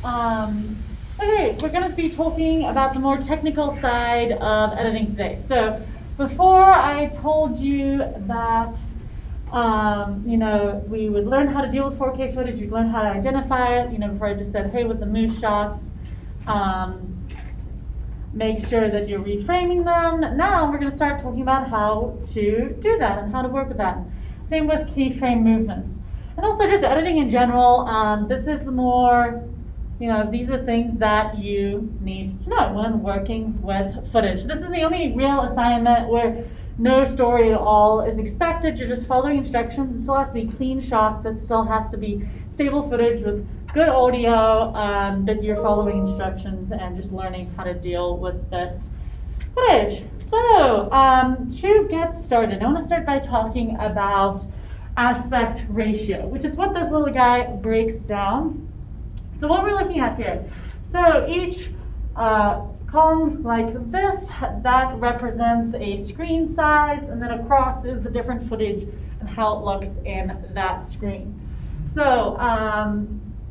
Okay, we're going to be talking about the more technical side of editing today. So before I told you that we would learn how to deal with 4K footage, we'd learn how to identify it, before I just said, hey, with the moose shots, make sure that you're reframing them. Now we're going to start talking about how to do that and how to work with that. Same with keyframe movements. And also just editing in general. This is the more, these are things that you need to know when working with footage. This is the only real assignment where no story at all is expected. You're just following instructions. It still has to be clean shots. It still has to be stable footage with good audio, but you're following instructions and just learning how to deal with this footage. So to get started, I want to start by talking about aspect ratio, which is what this little guy breaks down. So what we're looking at here, so each column like this, that represents a screen size, and then across is the different footage and how it looks in that screen. So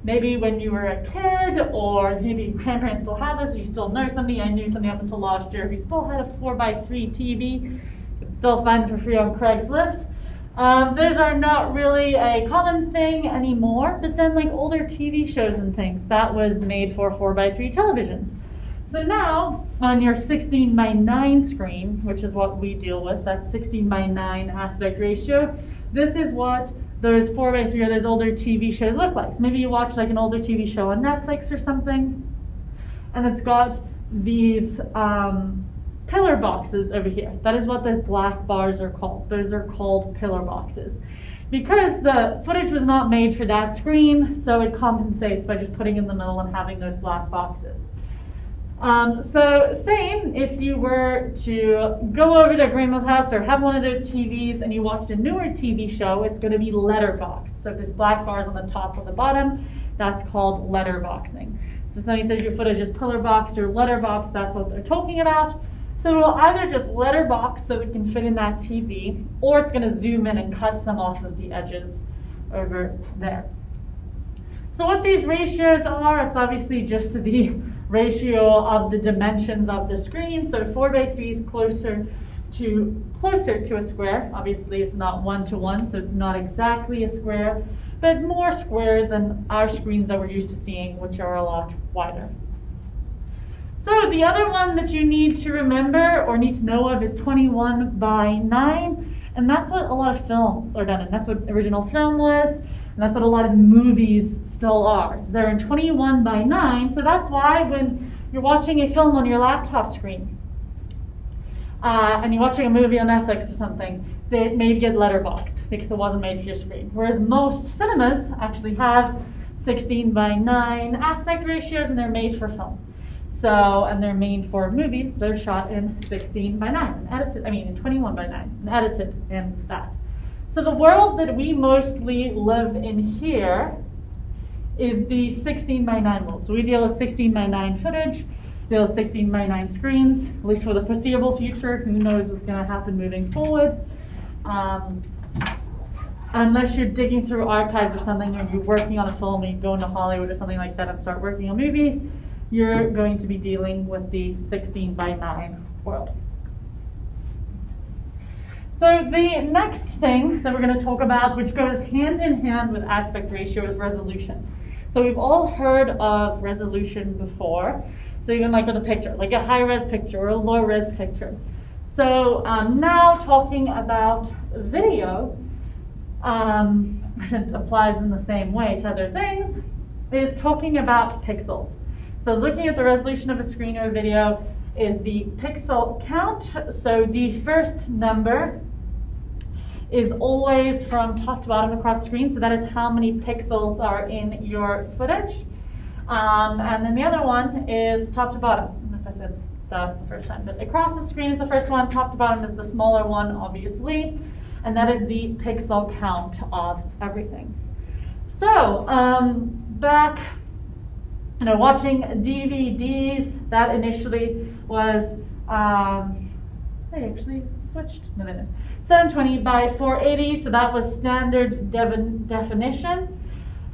maybe when you were a kid, or maybe grandparents still have this, you still know somebody. I knew somebody up until last year who still had a 4x3 TV. You can still find them for free on Craigslist. Those are not really a common thing anymore, but then like older TV shows and things, that was made for 4x3 televisions. So now on your 16:9 screen, which is what we deal with, that's 16:9 aspect ratio, this is what those 4x3 or those older TV shows look like. So maybe you watch like an older TV show on Netflix or something, and it's got these pillar boxes over here. That is what those black bars are called. Those are called pillar boxes. Because the footage was not made for that screen, so it compensates by just putting in the middle and having those black boxes. So same if you were to go over to grandma's house or have one of those TVs and you watched a newer TV show, it's going to be letterboxed. So if there's black bars on the top or the bottom, that's called letterboxing. So somebody says your footage is pillar boxed or letterboxed, that's what they're talking about. So it will either just letterbox so it can fit in that TV, or it's going to zoom in and cut some off of the edges over there. So what these ratios are, it's obviously just the ratio of the dimensions of the screen. So 4x3 is closer to a square. Obviously it's not 1-to-1, so it's not exactly a square, but more square than our screens that we're used to seeing, which are a lot wider. So the other one that you need to remember or need to know of is 21:9, and that's what a lot of films are done in. That's what original film was, and that's what a lot of movies still are. They're in 21:9, so that's why when you're watching a film on your laptop screen, and you're watching a movie on Netflix or something, they may get letterboxed because it wasn't made for your screen. Whereas most cinemas actually have 16:9 aspect ratios, and they're made for film. So, and they're made for movies. They're shot in 16:9 and edited, in 21:9 and edited in that. So the world that we mostly live in here is the 16:9 world. So we deal with 16:9 footage, deal with 16:9 screens, at least for the foreseeable future. Who knows what's going to happen moving forward. Unless you're digging through archives or something, or you're working on a film and you go into Hollywood or something like that and start working on movies, you're going to be dealing with the 16:9 world. So the next thing that we're going to talk about, which goes hand in hand with aspect ratio, is resolution. So we've all heard of resolution before. So even like with a picture, like a high-res picture or a low-res picture. So now talking about video, it applies in the same way to other things, is talking about pixels. So looking at the resolution of a screen or a video is the pixel count. So the first number is always from top to bottom across the screen. So that is how many pixels are in your footage. And then the other one is top to bottom. I don't know if I said that the first time, but across the screen is the first one, top to bottom is the smaller one, obviously. And that is the pixel count of everything. So back watching DVDs, that initially was, I actually switched in a minute, 720 by 480, so that was standard definition.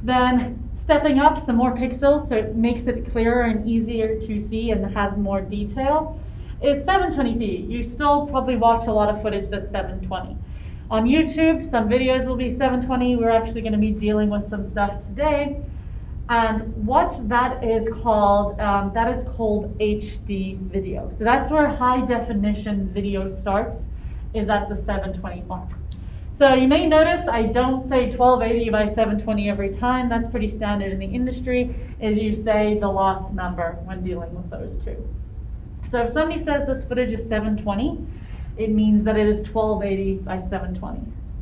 Then stepping up some more pixels so it makes it clearer and easier to see and has more detail, is 720p. You still probably watch a lot of footage that's 720. On YouTube, some videos will be 720. We're actually going to be dealing with some stuff today. And what that is called HD video. So that's where high definition video starts, is at the 720 mark. So you may notice I don't say 1280 by 720 every time. That's pretty standard in the industry, is you say the lost number when dealing with those two. So if somebody says this footage is 720, it means that it is 1280 by 720.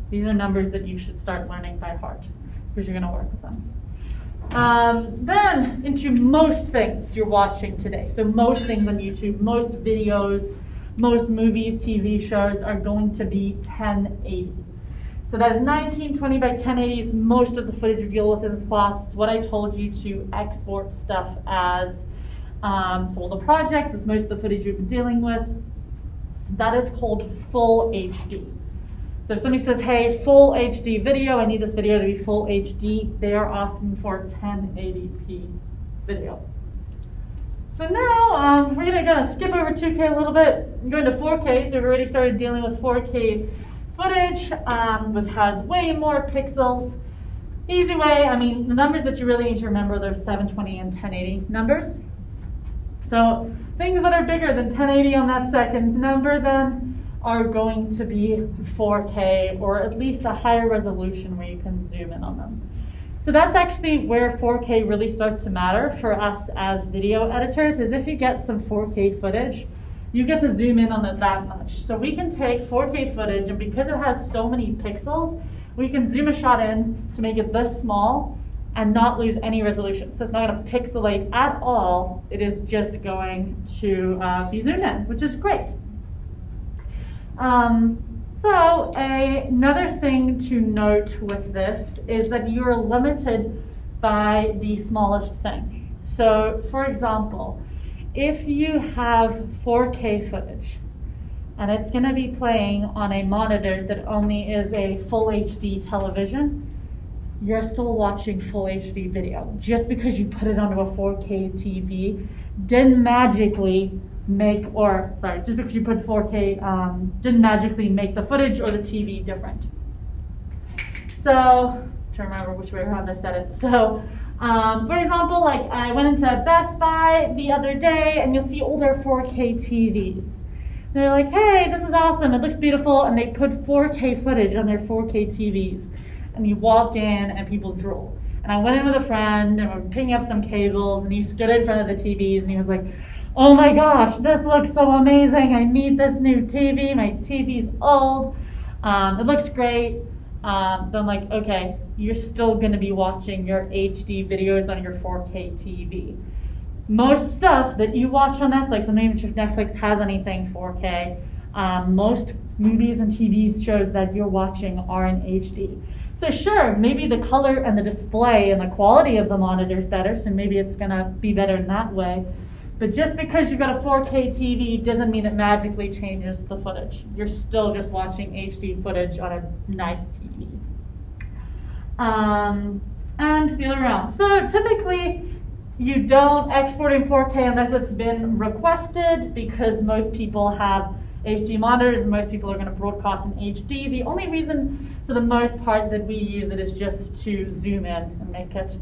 These are numbers that you should start learning by heart, because you're going to work with them. Then into most things you're watching today. So most things on YouTube, most videos, most movies, TV shows are going to be 1080. So that is 1920 by 1080 is most of the footage we deal with in this class. It's what I told you to export stuff as folder projects. It's most of the footage we've been dealing with. That is called full HD. So if somebody says, hey, full HD video, I need this video to be full HD, they are asking for 1080p video. So now we're going to skip over 2K a little bit and go into 4K. So we've already started dealing with 4K footage, which has way more pixels. Easy way, I mean, the numbers that you really need to remember are 720 and 1080 numbers. So things that are bigger than 1080 on that second number then are going to be 4K, or at least a higher resolution where you can zoom in on them. So that's actually where 4K really starts to matter for us as video editors, is if you get some 4K footage, you get to zoom in on it that much. So we can take 4K footage, and because it has so many pixels, we can zoom a shot in to make it this small and not lose any resolution. So it's not going to pixelate at all. It is just going to be zoomed in, which is great. So another thing to note with this is that you're limited by the smallest thing. So for example, if you have 4K footage and it's going to be playing on a monitor that only is a full HD television, you're still watching full HD video. Just because you put it onto a 4K TV didn't magically just because you put 4K didn't magically make the footage or the TV different. So, I'm trying to remember which way around I said it. So, for example, like I went into Best Buy the other day and you'll see older 4K TVs. They're like, hey, this is awesome, it looks beautiful, and they put 4K footage on their 4K TVs. And you walk in and people drool. And I went in with a friend and we're picking up some cables, and he stood in front of the TVs and he was like, oh my gosh, this looks so amazing. I need this new TV. My TV's old. It looks great. Then I'm like, okay, you're still going to be watching your HD videos on your 4K TV. Most stuff that you watch on Netflix, I'm not even sure if Netflix has anything 4K, most movies and TV shows that you're watching are in HD. So sure, maybe the color and the display and the quality of the monitor is better, so maybe it's going to be better in that way. But just because you've got a 4K TV doesn't mean it magically changes the footage. You're still just watching HD footage on a nice TV. And the other way around. So typically, you don't export in 4K unless it's been requested, because most people have HD monitors and most people are going to broadcast in HD. The only reason, for the most part, that we use it is just to zoom in and make it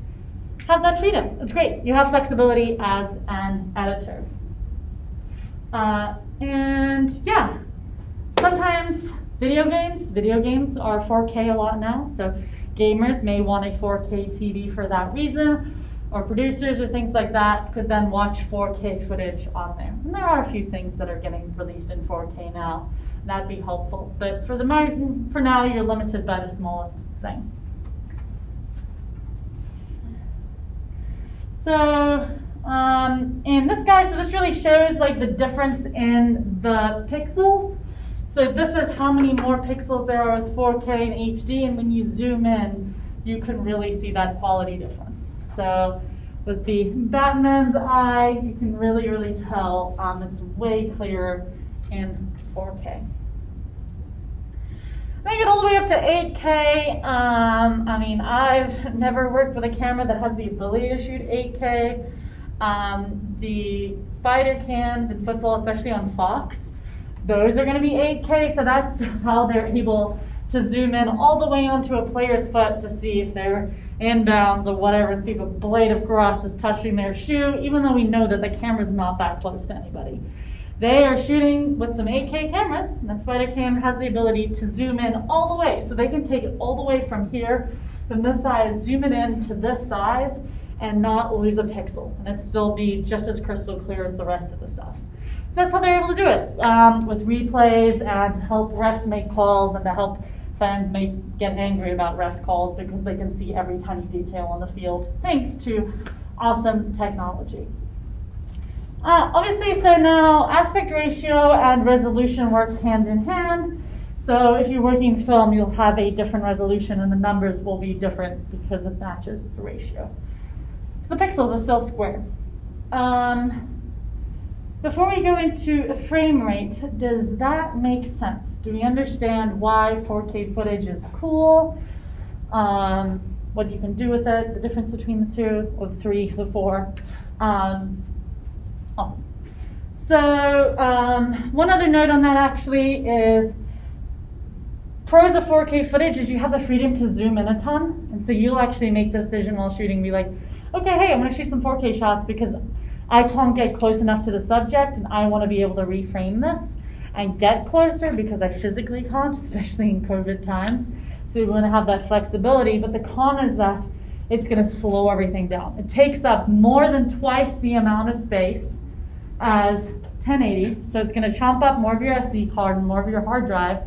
have that freedom. It's great. You have flexibility as an editor. And yeah, sometimes video games are 4K a lot now, so gamers may want a 4K TV for that reason, or producers or things like that could then watch 4K footage on there. And there are a few things that are getting released in 4K now. That'd be helpful. But for now, you're limited by the smallest thing. So in this guy, so this really shows like the difference in the pixels. So this is how many more pixels there are with 4K and HD, and when you zoom in, you can really see that quality difference. So with the Batman's eye, you can really tell it's way clearer in 4K. They get all the way up to 8K. I mean, I've never worked with a camera that has the ability to shoot 8K. The spider cams in football, especially on Fox, those are going to be 8K, so that's how they're able to zoom in all the way onto a player's foot to see if they're inbounds or whatever, and see if a blade of grass is touching their shoe, even though we know that the camera's not that close to anybody. They are shooting with some 8K cameras, and that spider cam has the ability to zoom in all the way, so they can take it all the way from here, from this size, zoom it in to this size, and not lose a pixel, and it still be just as crystal clear as the rest of the stuff. So that's how they're able to do it, with replays and to help refs make calls and to help fans get angry about refs calls because they can see every tiny detail on the field thanks to awesome technology. Obviously, so now aspect ratio and resolution work hand in hand. So if you're working film, you'll have a different resolution and the numbers will be different because it matches the ratio. So the pixels are still square. Before we go into frame rate, does that make sense? Do we understand why 4K footage is cool? What you can do with it, the difference between the two, or the three, the four. Awesome. So one other note on that actually is pros of 4K footage is you have the freedom to zoom in a ton. And so you'll actually make the decision while shooting, be like, okay, hey, I'm gonna shoot some 4K shots because I can't get close enough to the subject and I want to be able to reframe this and get closer because I physically can't, especially in COVID times. So you want to have that flexibility, but the con is that it's going to slow everything down. It takes up more than twice the amount of space as 1080, so it's going to chomp up more of your SD card and more of your hard drive.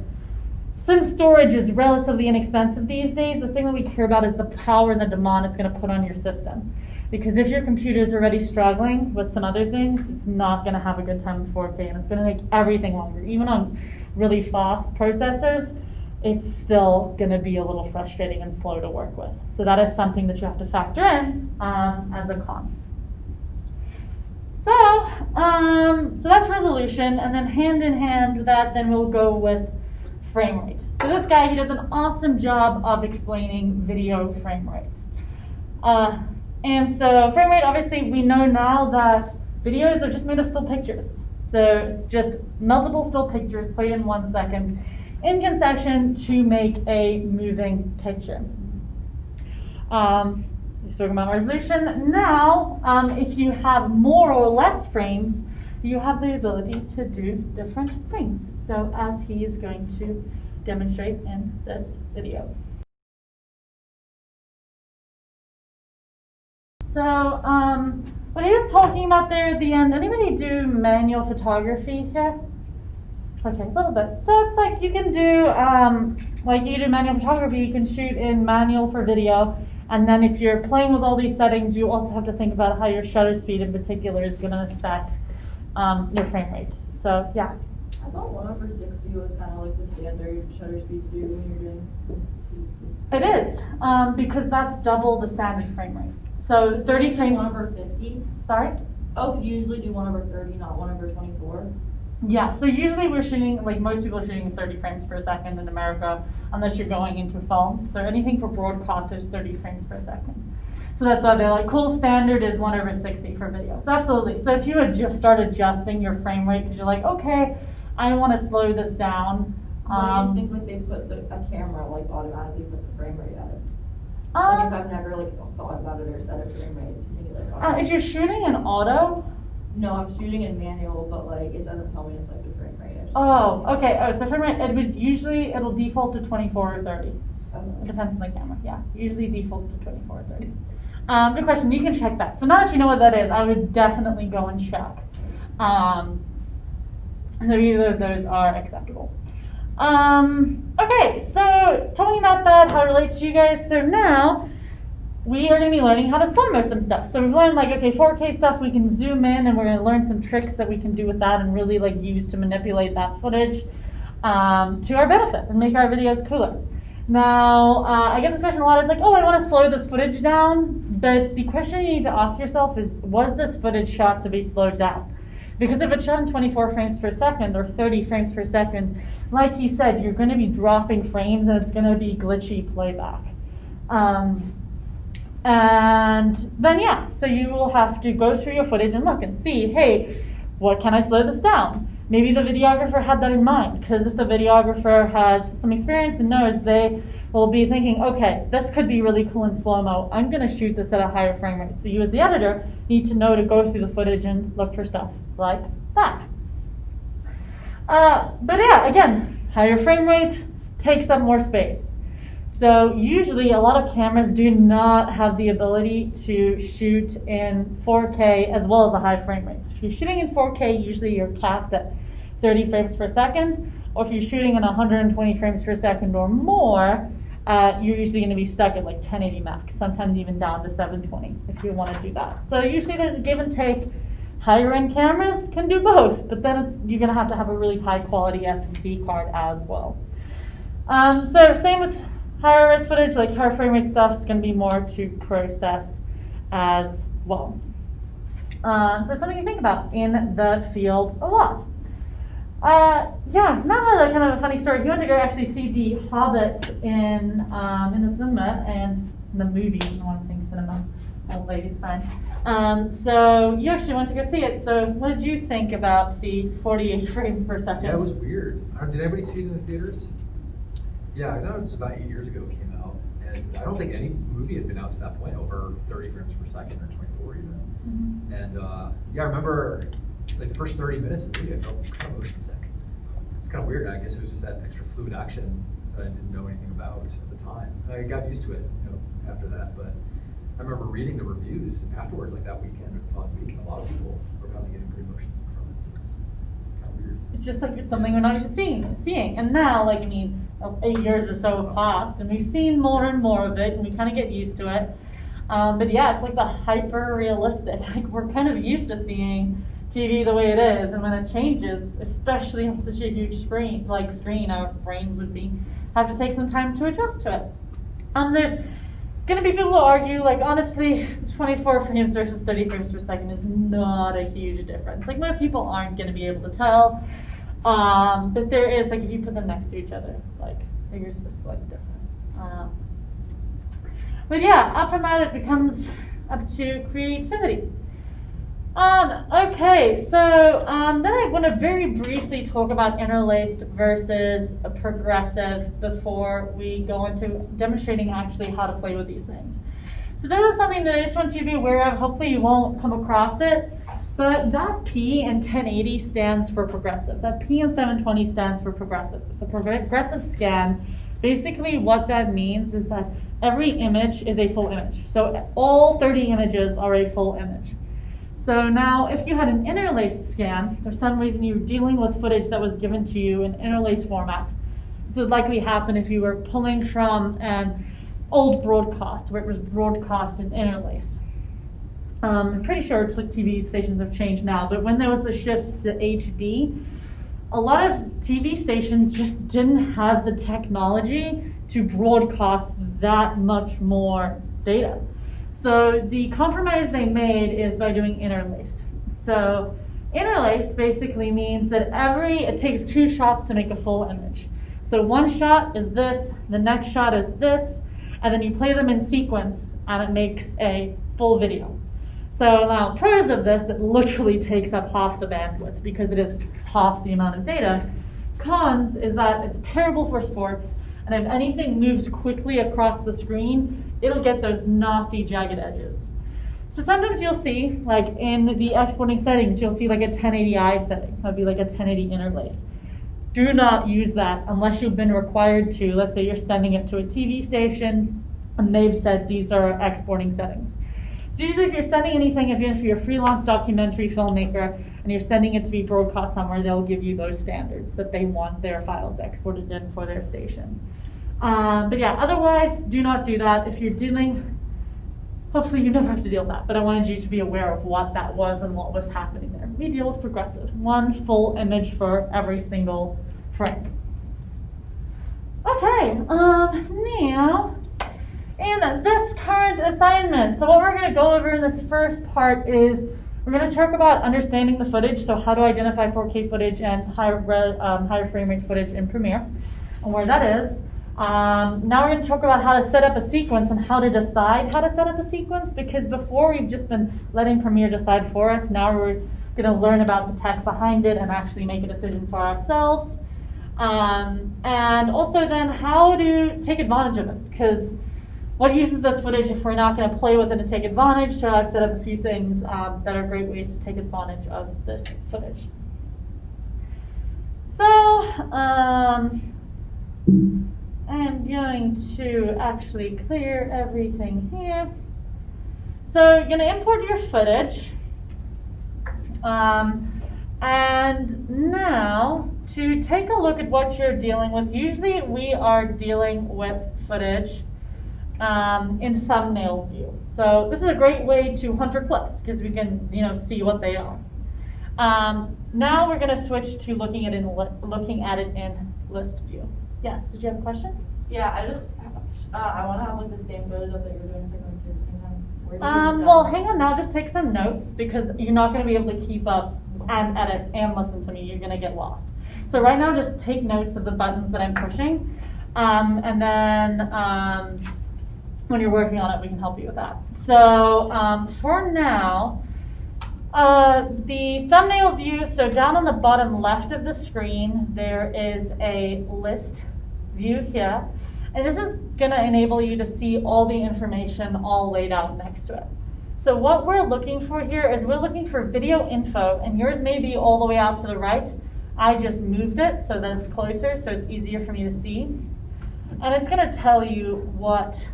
Since storage is relatively inexpensive these days, the thing that we care about is the power and the demand it's going to put on your system. Because if your computer is already struggling with some other things, it's not going to have a good time with 4K, and it's going to make everything longer. Even on really fast processors, it's still going to be a little frustrating and slow to work with. So that is something that you have to factor in as a con. So that's resolution, and then hand in hand with that, then we'll go with frame rate. So this guy, he does an awesome job of explaining video frame rates. And so frame rate, obviously, we know now that videos are just made of still pictures. So it's just multiple still pictures played in 1 second in concession to make a moving picture. We're talking about resolution. Now, if you have more or less frames, you have the ability to do different things. So as he is going to demonstrate in this video. So what he was talking about there at the end, anybody do manual photography here? Okay, a little bit. So it's like you can do, like you do manual photography, you can shoot in manual for video, and then if you're playing with all these settings, you also have to think about how your shutter speed in particular is going to affect your frame rate. So yeah. I thought 1/60 was kind of like the standard shutter speed to do when you're doing TV. It is, because that's double the standard frame rate. So 30 frames. 1/50? Sorry? Oh, because you usually do 1/30, not 1/24. Yeah, so usually we're shooting, like most people are shooting 30 frames per second in America, unless you're going into film. So anything for broadcast is 30 frames per second. So that's why they're like, cool, standard is 1/60 for video. So absolutely. So if you would just start adjusting your frame rate, because you're like, okay, I want to slow this down. What do you think like they put a camera like automatically puts a frame rate as? Like if I've never like thought about it or set a frame rate, do you think it like if you're shooting in auto? No, I'm shooting in manual, but like it doesn't tell me to set the frame rate. Oh, okay. Oh, so frame rate, it'll default to 24 or 30. Okay. It depends on the camera. Yeah, usually defaults to 24 or 30. Good question. You can check that. So now that you know what that is, I would definitely go and check. So either of those are acceptable. Okay, so talking about that, how it relates to you guys. So now we are going to be learning how to slow-mo some stuff. So we've learned like, okay, 4K stuff, we can zoom in and we're going to learn some tricks that we can do with that and really like use to manipulate that footage to our benefit and make our videos cooler. Now, I get this question a lot. It's like, oh, I want to slow this footage down. But the question you need to ask yourself is, was this footage shot to be slowed down? Because if it's shot in 24 frames per second or 30 frames per second, like he said, you're going to be dropping frames and it's going to be glitchy playback. And then, yeah, so you will have to go through your footage and look and see, hey, what can I slow this down? Maybe the videographer had that in mind, because if the videographer has some experience and knows, they will be thinking, okay, this could be really cool in slow-mo. I'm going to shoot this at a higher frame rate. So you as the editor need to know to go through the footage and look for stuff like that. But yeah, again, higher frame rate takes up more space. So usually a lot of cameras do not have the ability to shoot in 4K as well as a high frame rate. So if you're shooting in 4K, usually you're capped at 30 frames per second, or if you're shooting in 120 frames per second or more, you're usually going to be stuck at like 1080 max, sometimes even down to 720 if you want to do that. So usually there's a give and take. Higher end cameras can do both, but then you're going to have a really high quality SD card as well. So same with higher res footage, like higher frame rate stuff is going to be more to process as well. So something to think about in the field a lot. Yeah, Matt had a kind of a funny story. He went to go actually see The Hobbit in the cinema and in the movie. I don't want to sing cinema. Old lady's fine. So you actually went to go see it. So what did you think about the 48 frames per second? Yeah, it was weird. Did anybody see it in the theaters? Yeah, because I know it was about 8 years ago it came out, and I don't think any movie had been out to that point over 30 frames per second or 24 even. Mm-hmm. And yeah, I remember like the first 30 minutes of the movie, I felt kind of motion sick. It's kind of weird. I guess it was just that extra fluid action that I didn't know anything about at the time. I got used to it, after that. But I remember reading the reviews afterwards, like that weekend or the following week, and a lot of people were probably getting pretty motion sick from it. So it's kind of weird. It's just like it's something we're not used to seeing. And now, 8 years or so have passed, and we've seen more and more of it, and we kind of get used to it. But yeah, it's like the hyper realistic. Like we're kind of used to seeing TV the way it is, and when it changes, especially on such a huge screen, our brains would have to take some time to adjust to it. There's going to be people who argue, honestly, 24 frames versus 30 frames per second is not a huge difference. Most people aren't going to be able to tell, but there is, if you put them next to each other, there's a slight difference. But yeah, up from that, it becomes up to creativity. Okay, so then I want to very briefly talk about interlaced versus a progressive before we go into demonstrating actually how to play with these things. So this is something that I just want you to be aware of. Hopefully you won't come across it, but that P in 1080 stands for progressive. That P in 720 stands for progressive. It's a progressive scan. Basically what that means is that every image is a full image. So all 30 images are a full image. So now, if you had an interlace scan, for some reason you're dealing with footage that was given to you in interlace format. This would likely happen if you were pulling from an old broadcast, where it was broadcast and interlaced. I'm pretty sure TV stations have changed now, but when there was the shift to HD, a lot of TV stations just didn't have the technology to broadcast that much more data. So the compromise they made is by doing interlaced. So interlaced basically means that it takes 2 shots to make a full image. So one shot is this, the next shot is this, and then you play them in sequence and it makes a full video. So now pros of this, it literally takes up half the bandwidth because it is half the amount of data. Cons is that it's terrible for sports, and if anything moves quickly across the screen, it'll get those nasty jagged edges. So sometimes you'll see, in the exporting settings, you'll see a 1080i setting. That'd be a 1080 interlaced. Do not use that unless you've been required to. Let's say you're sending it to a TV station and they've said these are exporting settings. So usually if you're sending anything, if you're a freelance documentary filmmaker and you're sending it to be broadcast somewhere, they'll give you those standards that they want their files exported in for their station. But yeah, otherwise, do not do that. If you're dealing, hopefully you never have to deal with that, but I wanted you to be aware of what that was and what was happening there. We deal with progressive, 1 full image for every single frame. Okay, now, in this current assignment, so what we're going to go over in this first part is We're going to talk about understanding the footage, so how to identify 4K footage and higher frame rate footage in Premiere, and where that is. Now we're going to talk about how to set up a sequence and how to decide how to set up a sequence, because before we've just been letting Premiere decide for us. Now we're going to learn about the tech behind it and actually make a decision for ourselves. And also then how to take advantage of it, because what use is this footage if we're not going to play with it and take advantage? So I've set up a few things that are great ways to take advantage of this footage. So I am going to actually clear everything here. So you're going to import your footage. And now to take a look at what you're dealing with, usually we are dealing with footage in thumbnail view. So this is a great way to hunt for clips because we can, see what they are. Now we're going to switch to looking at it in list view. Yes, did you have a question? Yeah, I want to have like the same photos up that you're doing, so I can do the same time. Where do you do Well, that? hang on now, just take some notes because you're not going to be able to keep up and edit and listen to me. You're going to get lost. So right now, just take notes of the buttons that I'm pushing, and then when you're working on it, we can help you with that. So for now, the thumbnail view, so down on the bottom left of the screen, there is a list view here. And this is going to enable you to see all the information all laid out next to it. So what we're looking for here is we're looking for video info, and yours may be all the way out to the right. I just moved it so that it's closer, so it's easier for me to see. And it's going to tell you what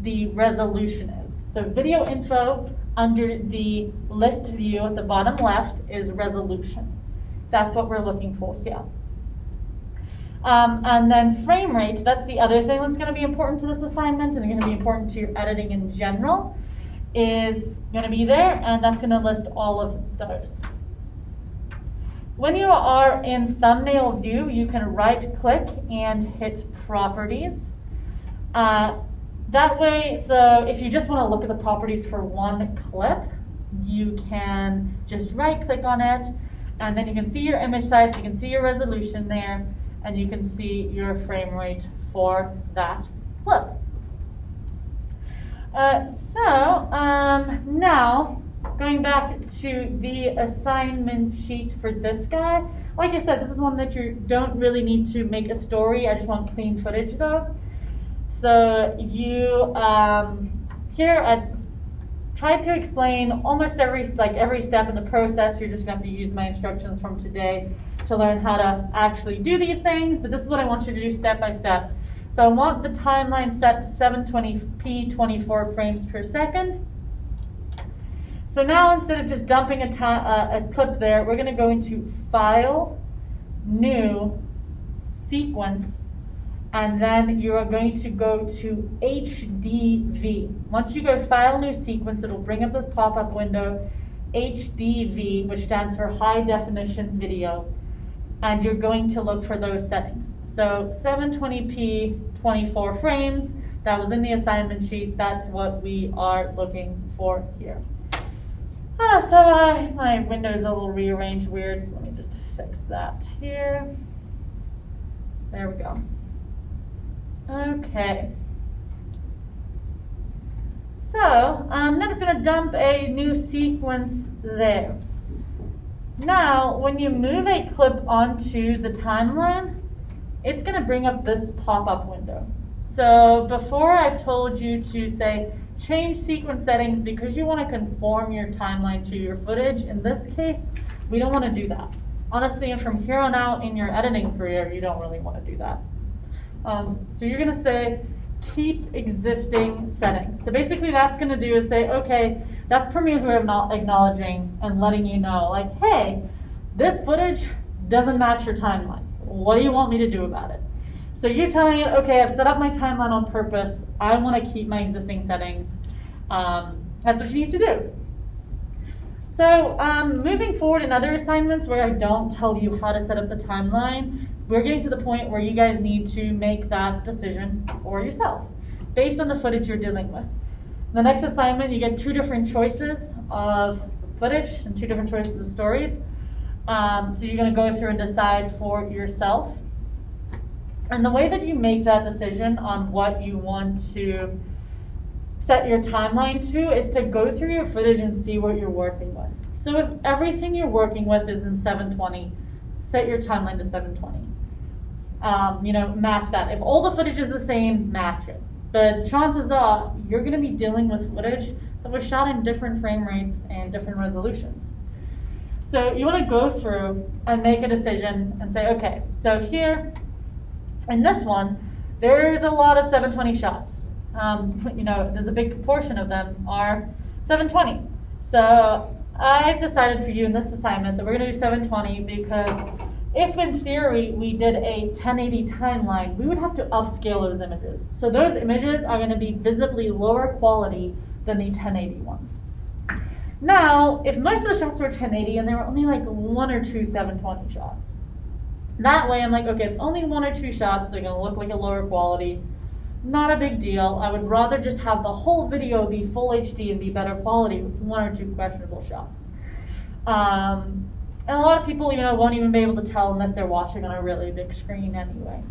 the resolution is. So video info under the list view at the bottom left is resolution. That's what we're looking for here. And then frame rate, that's the other thing that's going to be important to this assignment and going to be important to your editing in general, is going to be there, and that's going to list all of those. When you are in thumbnail view, you can right click and hit properties. That way, so if you just want to look at the properties for one clip, you can just right click on it, and then you can see your image size, you can see your resolution there, and you can see your frame rate for that clip. Now, going back to the assignment sheet for this guy, like I said, this is one that you don't really need to make a story. I just want clean footage though. So you, here I tried to explain almost every step in the process. You're just going to have to use my instructions from today to learn how to actually do these things, but this is what I want you to do step by step. So I want the timeline set to 720p 24 frames per second. So now instead of just dumping a clip there, we're going to go into File, New, Sequence, and then you are going to go to HDV. Once you go File, New, Sequence, it'll bring up this pop-up window, HDV, which stands for High Definition Video. And you're going to look for those settings. So 720p 24 frames, that was in the assignment sheet. That's what we are looking for here. My window's a little rearranged weird, so let me just fix that here. There we go. Okay. So then it's going to dump a new sequence there. Now, when you move a clip onto the timeline, it's going to bring up this pop-up window. So before I've told you to say, change sequence settings because you want to conform your timeline to your footage. In this case, we don't want to do that. Honestly, and from here on out in your editing career, you don't really want to do that. So you're going to say, keep existing settings. So basically that's going to do is say, okay, that's Premiere's way of not acknowledging and letting you know, like, hey, this footage doesn't match your timeline. What do you want me to do about it? So you're telling it, okay, I've set up my timeline on purpose. I want to keep my existing settings. That's what you need to do. So moving forward in other assignments where I don't tell you how to set up the timeline, we're getting to the point where you guys need to make that decision for yourself based on the footage you're dealing with. The next assignment, you get two different choices of footage and 2 different choices of stories. So you're going to go through and decide for yourself. And the way that you make that decision on what you want to set your timeline to is to go through your footage and see what you're working with. So if everything you're working with is in 720, set your timeline to 720. Match that. If all the footage is the same, match it. But chances are you're going to be dealing with footage that was shot in different frame rates and different resolutions. So you want to go through and make a decision and say, okay, so here in this one, there's a lot of 720 shots. There's a big proportion of them are 720. So I've decided for you in this assignment that we're going to do 720 because if in theory we did a 1080 timeline, we would have to upscale those images. So those images are going to be visibly lower quality than the 1080 ones. Now, if most of the shots were 1080 and there were only like 1 or 2 720 shots, that way I'm like, okay, it's only 1 or 2 shots, they're going to look like a lower quality. Not a big deal. I would rather just have the whole video be full HD and be better quality with 1 or 2 questionable shots. And a lot of people, won't even be able to tell unless they're watching on a really big screen anyway.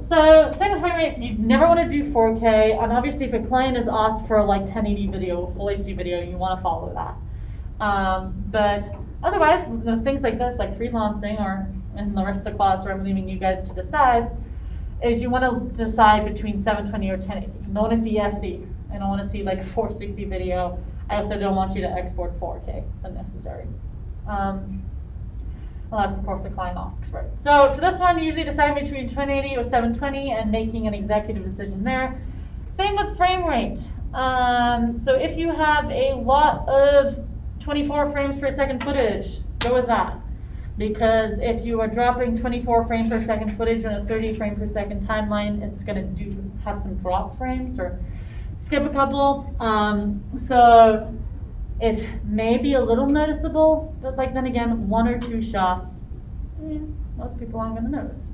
So same with frame rate, you never want to do 4K, and obviously if a client is asked for like 1080 video, full HD video, you want to follow that. But otherwise, things like this, like freelancing or in the rest of the class where I'm leaving you guys to decide, is you want to decide between 720 or 1080. You don't want to see SD. I don't want to see like 460 video. I also don't want you to export 4K. It's unnecessary. Unless, of course, the client asks for it. So for this one, usually decide between 1080 or 720 and making an executive decision there. Same with frame rate. So if you have a lot of 24 frames per second footage, go with that. Because if you are dropping 24 frames per second footage on a 30 frame per second timeline, it's going to have some drop frames or skip a couple. So it may be a little noticeable, but then again, 1 or 2 shots, most people aren't going to notice.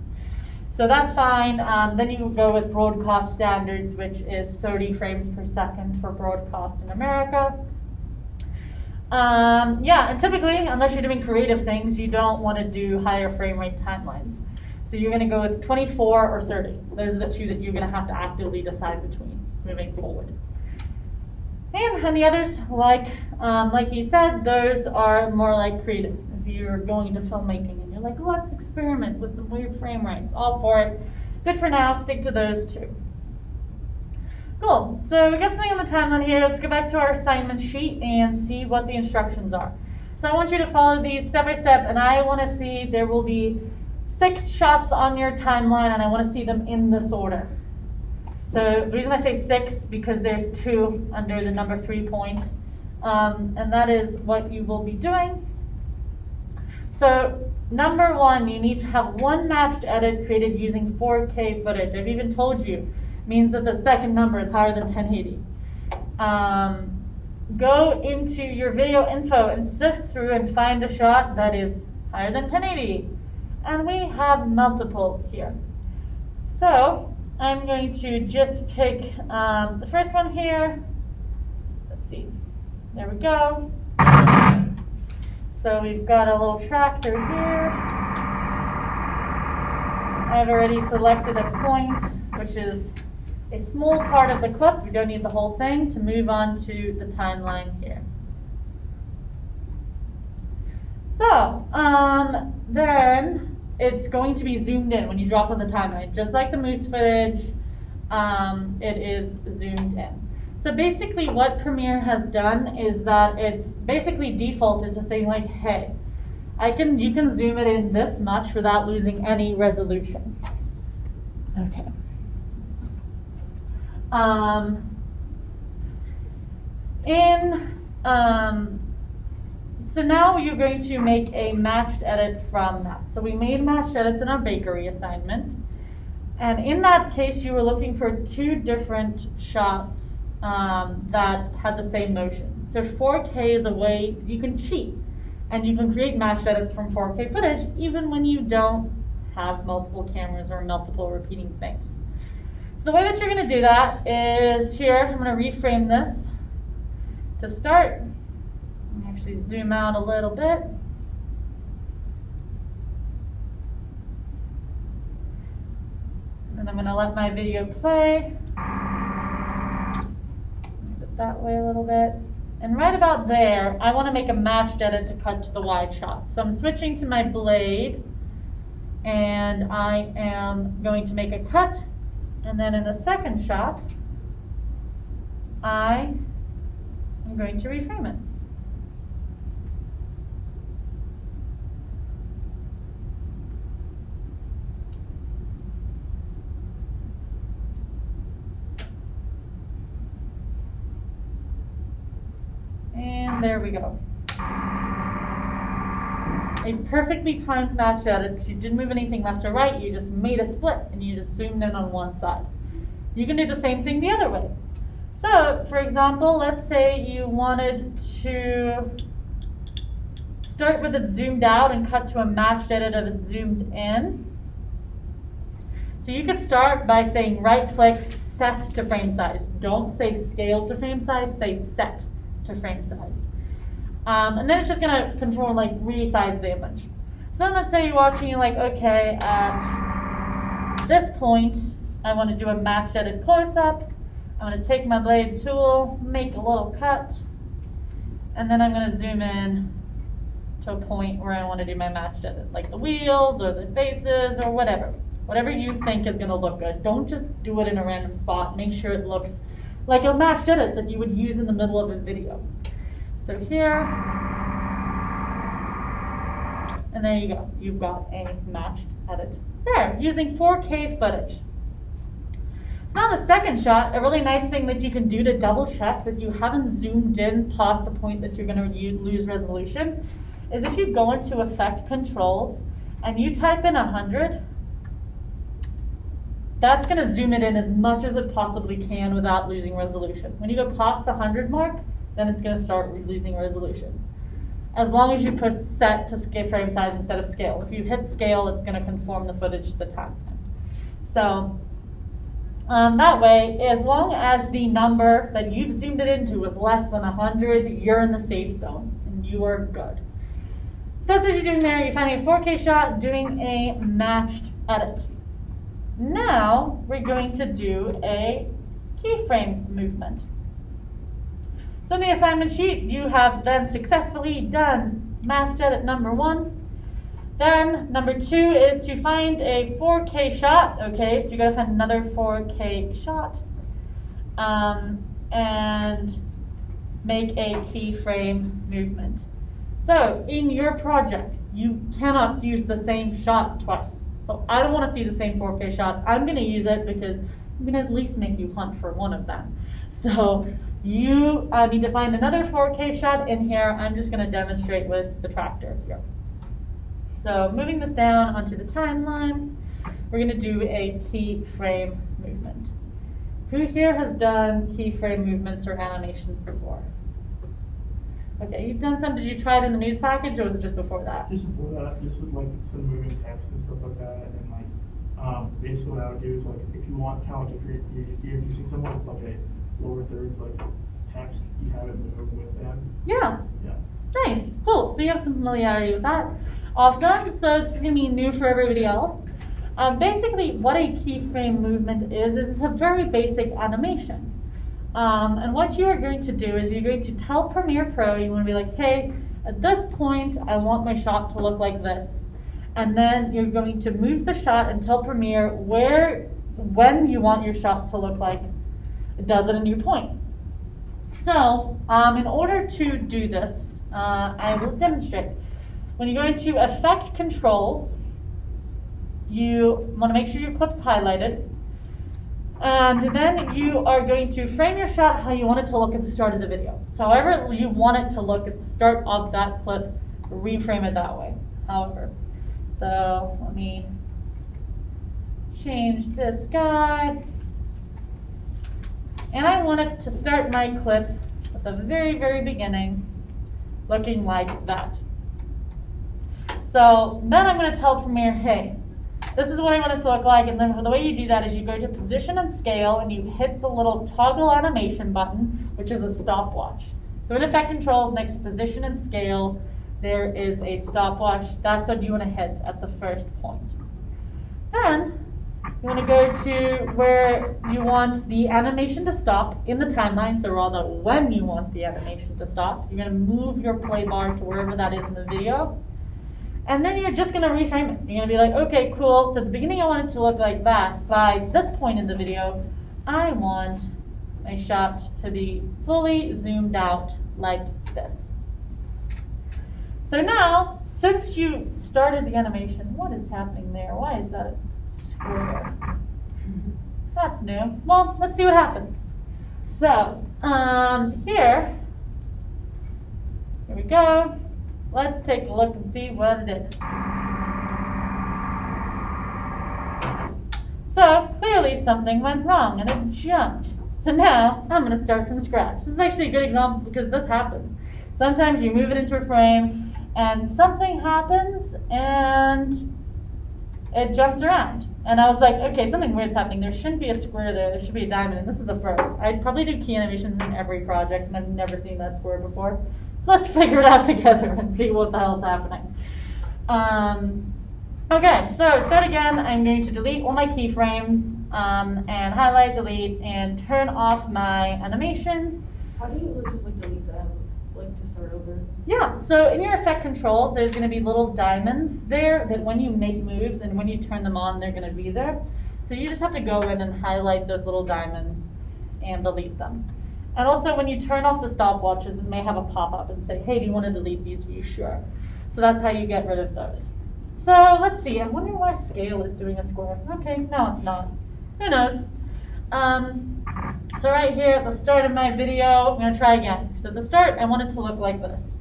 So that's fine. Then you go with broadcast standards, which is 30 frames per second for broadcast in America. And typically, unless you're doing creative things, you don't want to do higher frame rate timelines. So you're going to go with 24 or 30. Those are the 2 that you're going to have to actively decide between moving forward. And the others, like he said, those are more like creative. If you're going into filmmaking and you're like, let's experiment with some weird frame rates, all for it. Good for now, stick to those 2. Cool, so we got something on the timeline here. Let's go back to our assignment sheet and see what the instructions are. So I want you to follow these step by step, and I want to see there will be 6 shots on your timeline, and I want to see them in this order. So the reason I say 6, because there's 2 under the number 3 point, and that is what you will be doing. So number 1, you need to have 1 matched edit created using 4K footage. I've even told you, means that the second number is higher than 1080. Go into your video info and sift through and find a shot that is higher than 1080. And we have multiple here. So I'm going to just pick the first one here. Let's see. There we go. So we've got a little tractor here. I've already selected a point, which is a small part of the clip. We don't need the whole thing, to move on to the timeline here. So then it's going to be zoomed in when you drop on the timeline. Just like the moose footage, it is zoomed in. So basically what Premiere has done is that it's basically defaulted to saying like, hey, you can zoom it in this much without losing any resolution. Okay. So now you're going to make a matched edit from that. So we made matched edits in our bakery assignment. And in that case, you were looking for 2 different shots that had the same motion. So 4K is a way you can cheat. And you can create matched edits from 4K footage even when you don't have multiple cameras or multiple repeating things. So the way that you're going to do that is here. I'm going to reframe this to start. actually zoom out a little bit. And I'm going to let my video play. Move it that way a little bit. And right about there, I want to make a matched edit to cut to the wide shot. So I'm switching to my blade, and I am going to make a cut. And then in the second shot, I am going to reframe it. And there we go. A perfectly timed match edit because you didn't move anything left or right, you just made a split and you just zoomed in on one side. You can do the same thing the other way. So, for example, let's say you wanted to start with it zoomed out and cut to a matched edit of it zoomed in. So you could start by saying right click, set to frame size. Don't say scale to frame size, say set to frame size. And then it's just going to control, like, resize the image. So then let's say you're watching, you're like, okay, at this point, I want to do a matched edit close-up. I'm going to take my blade tool, make a little cut, and then I'm going to zoom in to a point where I want to do my matched edit, like the wheels or the faces or whatever. Whatever you think is going to look good. Don't just do it in a random spot. Make sure it looks like a matched edit that you would use in the middle of a video. So here, and there you go. You've got a matched edit there using 4K footage. So now the second shot, a really nice thing that you can do to double check that you haven't zoomed in past the point that you're going to lose resolution is if you go into Effect Controls and you type in 100, that's going to zoom it in as much as it possibly can without losing resolution. When you go past the 100 mark, then it's going to start losing resolution. As long as you push set to frame size instead of scale. If you hit scale, it's going to conform the footage to the time. So that way, as long as the number that you've zoomed it into is less than 100, you're in the safe zone and you are good. So that's what you're doing there. You're finding a 4K shot, doing a matched edit. Now we're going to do a keyframe movement. So in the assignment sheet, you have then successfully done matched edit number 1. Then number 2 is to find a 4K shot. Okay, so you gotta find another 4K shot and make a keyframe movement. So in your project, you cannot use the same shot twice. So I don't want to see the same 4K shot. I'm going to use it because I'm going to at least make you hunt for one of them. So you need to find another 4K shot in here. I'm just going to demonstrate with the tractor here. So moving this down onto the timeline, we're going to do a keyframe movement. Who here has done keyframe movements or animations before? Okay, you've done some. Did you try it in the news package, or was it just before that? Just before that, just with like some moving text and stuff like that, and like basically what I would do is like if you want kind of like if you're using someone with like a lower thirds like text, you have it move with them. Yeah. Yeah. Nice, cool. So you have some familiarity with that. Awesome. So it's gonna be new for everybody else. Basically, what a keyframe movement is it's a very basic animation. And what you are going to do is you're going to tell Premiere Pro, you want to be like, hey, at this point, I want my shot to look like this. And then you're going to move the shot and tell Premiere when you want your shot to look like it does at a new point. So, in order to do this, I will demonstrate. When you go into Effect Controls, you want to make sure your clip's highlighted. And then you are going to frame your shot how you want it to look at the start of the video. So however you want it to look at the start of that clip, reframe it that way. However, so let me change this guy. And I want it to start my clip at the very, very beginning, looking like that. So then I'm going to tell Premiere, hey, this is what I want it to look like, and then the way you do that is you go to Position and Scale, and you hit the little toggle animation button, which is a stopwatch. So in effect controls, next to position and scale, there is a stopwatch. That's what you want to hit at the first point. Then you want to go to where you want the animation to stop in the timeline, so rather when you want the animation to stop. You're going to move your play bar to wherever that is in the video. And then you're just going to reframe it. You're going to be like, okay, cool. So at the beginning I want it to look like that. By this point in the video, I want my shot to be fully zoomed out like this. So now, since you started the animation, what is happening there? Why is that a square? That's new. Well, let's see what happens. So, here we go. Let's take a look and see what it did. So, clearly something went wrong and it jumped. So now, I'm going to start from scratch. This is actually a good example because this happens. Sometimes you move it into a frame and something happens and it jumps around. And I was like, okay, something weird's happening. There shouldn't be a square there. There should be a diamond. And this is a first. I'd probably do key animations in every project, and I've never seen that square before. So let's figure it out together and see what the hell's happening. Okay, so start again. I'm going to delete all my keyframes and highlight, delete, and turn off my animation. How do you just like delete them, like to start over? Yeah, so in your effect controls, there's going to be little diamonds there that when you make moves and when you turn them on, they're going to be there. So you just have to go in and highlight those little diamonds and delete them. And also when you turn off the stopwatches, it may have a pop-up and say, hey, do you want to delete these views? Sure. So that's how you get rid of those. So let's see, I wonder why scale is doing a square. Okay, no it's not. Who knows? So right here at the start of my video, I'm going to try again. So at the start, I want it to look like this.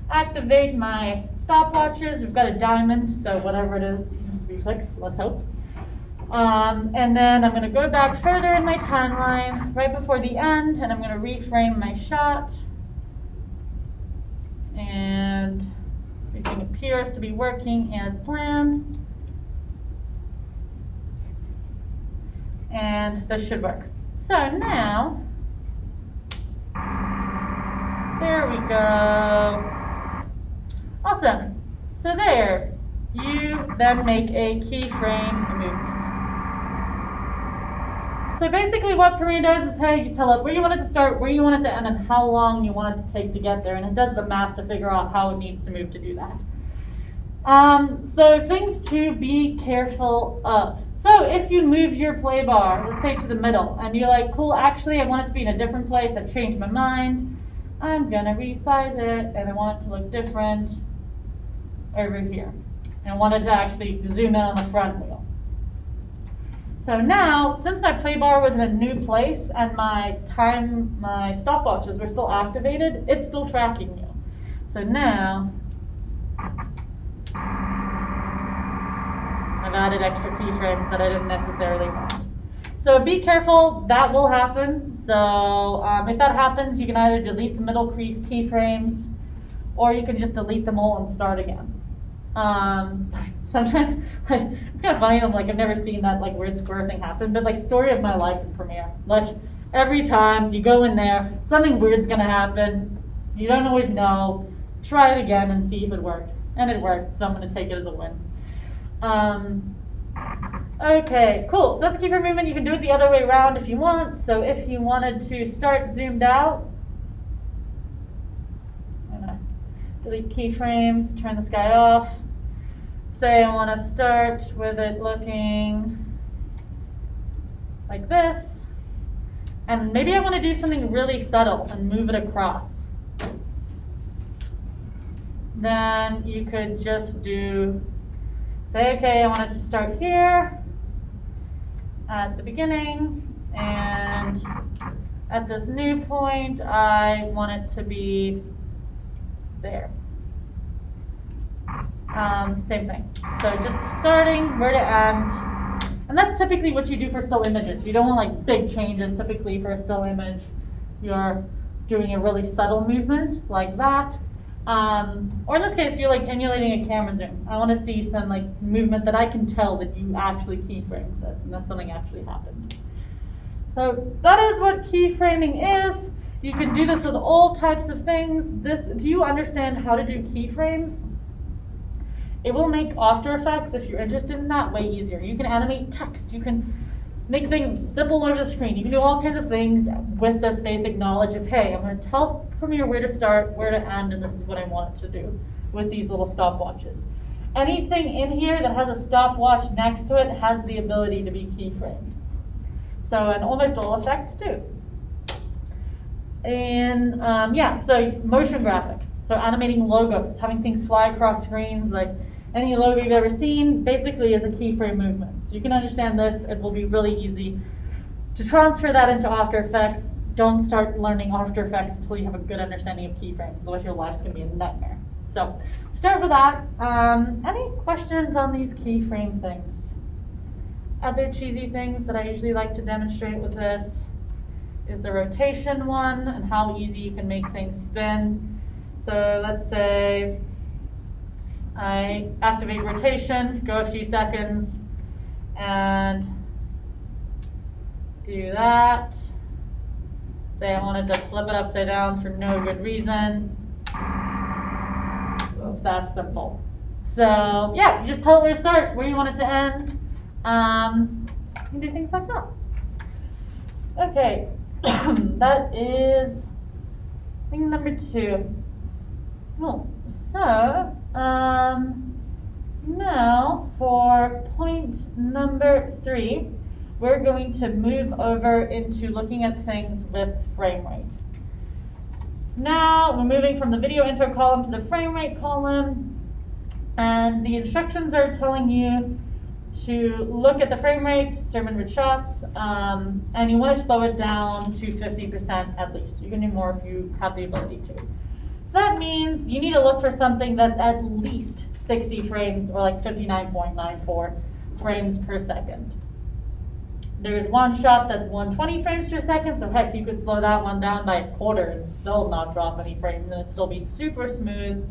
Activate my stopwatches. We've got a diamond, so whatever it is seems to be fixed, let's hope. And then I'm going to go back further in my timeline, right before the end, and I'm going to reframe my shot. And everything appears to be working as planned. And this should work. So now, there we go. Awesome. So there, you then make a keyframe movement. So basically what Premiere does is, hey, you tell it where you want it to start, where you want it to end, and how long you want it to take to get there. And it does the math to figure out how it needs to move to do that. So things to be careful of. So if you move your play bar, let's say to the middle, and you're like, cool, actually I want it to be in a different place, I've changed my mind, I'm gonna resize it, and I want it to look different over here. And I want it to actually zoom in on the front wheel. So now, since my play bar was in a new place and my stopwatches were still activated, it's still tracking you. So now, I've added extra keyframes that I didn't necessarily want. So be careful, that will happen. So if that happens, you can either delete the middle keyframes or you can just delete them all and start again. Sometimes, it's kind of funny, I've never seen that weird square thing happen, but story of my life in Premiere. Every time you go in there, something weird's gonna happen. You don't always know. Try it again and see if it works. And it worked, so I'm gonna take it as a win. Okay, cool. So that's keyframe movement. You can do it the other way around if you want. So if you wanted to start zoomed out, I'm gonna delete keyframes, turn this guy off. Say I want to start with it looking like this. And maybe I want to do something really subtle and move it across. Then you could just say, okay, I want it to start here at the beginning, and at this new point, I want it to be there. Same thing. So just starting, where to end. And that's typically what you do for still images. You don't want big changes. Typically for a still image, you're doing a really subtle movement like that. Or in this case, you're emulating a camera zoom. I want to see some movement that I can tell that you actually keyframed this and that something actually happened. So that is what keyframing is. You can do this with all types of things. Do you understand how to do keyframes? It will make After Effects, if you're interested in that, way easier. You can animate text. You can make things zip all over the screen. You can do all kinds of things with this basic knowledge of, hey, I'm going to tell Premiere where to start, where to end, and this is what I want it to do with these little stopwatches. Anything in here that has a stopwatch next to it has the ability to be keyframed. So, and almost all effects do. And so motion graphics, so animating logos, having things fly across screens, like any logo you've ever seen, basically is a keyframe movement. So you can understand this. It will be really easy to transfer that into After Effects. Don't start learning After Effects until you have a good understanding of keyframes, otherwise your life's going to be a nightmare. So start with that. Any questions on these keyframe things? Other cheesy things that I usually like to demonstrate with this is the rotation one and how easy you can make things spin. So let's say I activate rotation, go a few seconds, and do that. Say I wanted to flip it upside down for no good reason. It's that simple. So yeah, you just tell it where to start, where you want it to end. You can do things like that. Okay. That is thing number 2. Well, so now for point number 3, we're going to move over into looking at things with frame rate. Now we're moving from the video intro column to the frame rate column, and the instructions are telling you to look at the frame rate, 700 shots, and you want to slow it down to 50% at least. You can do more if you have the ability to. So that means you need to look for something that's at least 60 frames, or like 59.94 frames per second. There's one shot that's 120 frames per second, so heck, you could slow that one down by a quarter and still not drop any frames, and it'd still be super smooth.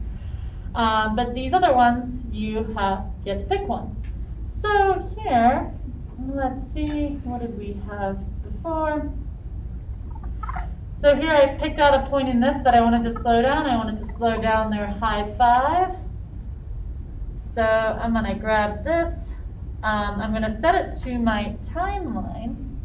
But these other ones, you get to pick one. So here, let's see, what did we have before? So here I picked out a point in this that I wanted to slow down. I wanted to slow down their high 5. So I'm going to grab this. I'm going to set it to my timeline,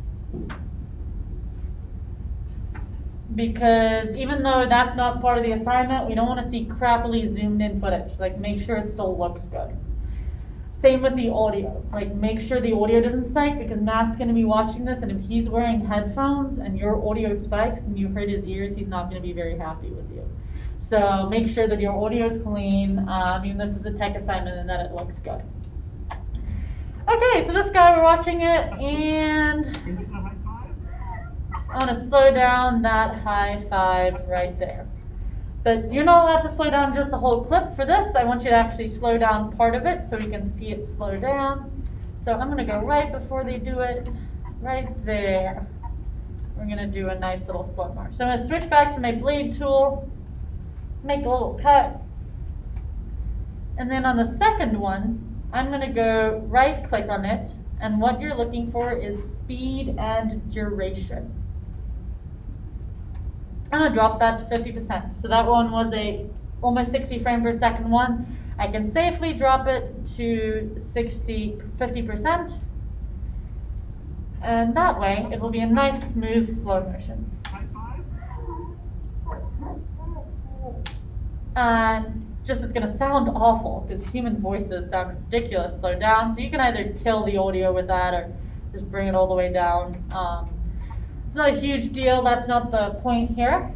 because even though that's not part of the assignment, we don't want to see crappily zoomed in footage. Like, make sure it still looks good. Same with the audio. Like, make sure the audio doesn't spike, because Matt's going to be watching this, and if he's wearing headphones and your audio spikes and you hurt his ears, he's not going to be very happy with you. So make sure that your audio is clean, even though this is a tech assignment, and that it looks good. Okay, so this guy, we're watching it, and I want to slow down that high 5 right there. But you're not allowed to slow down just the whole clip for this. I want you to actually slow down part of it so we can see it slow down. So I'm going to go right before they do it, right there. We're going to do a nice little slow march. So I'm going to switch back to my blade tool, make a little cut. And then on the second one, I'm going to go right click on it. And what you're looking for is speed and duration. I'm going to drop that to 50%. So that one was a almost 60 frame per second one. I can safely drop it to 50%. And that way, it will be a nice, smooth, slow motion. And just, it's going to sound awful, because human voices sound ridiculous slowed down. So you can either kill the audio with that or just bring it all the way down. It's not a huge deal. That's not the point here.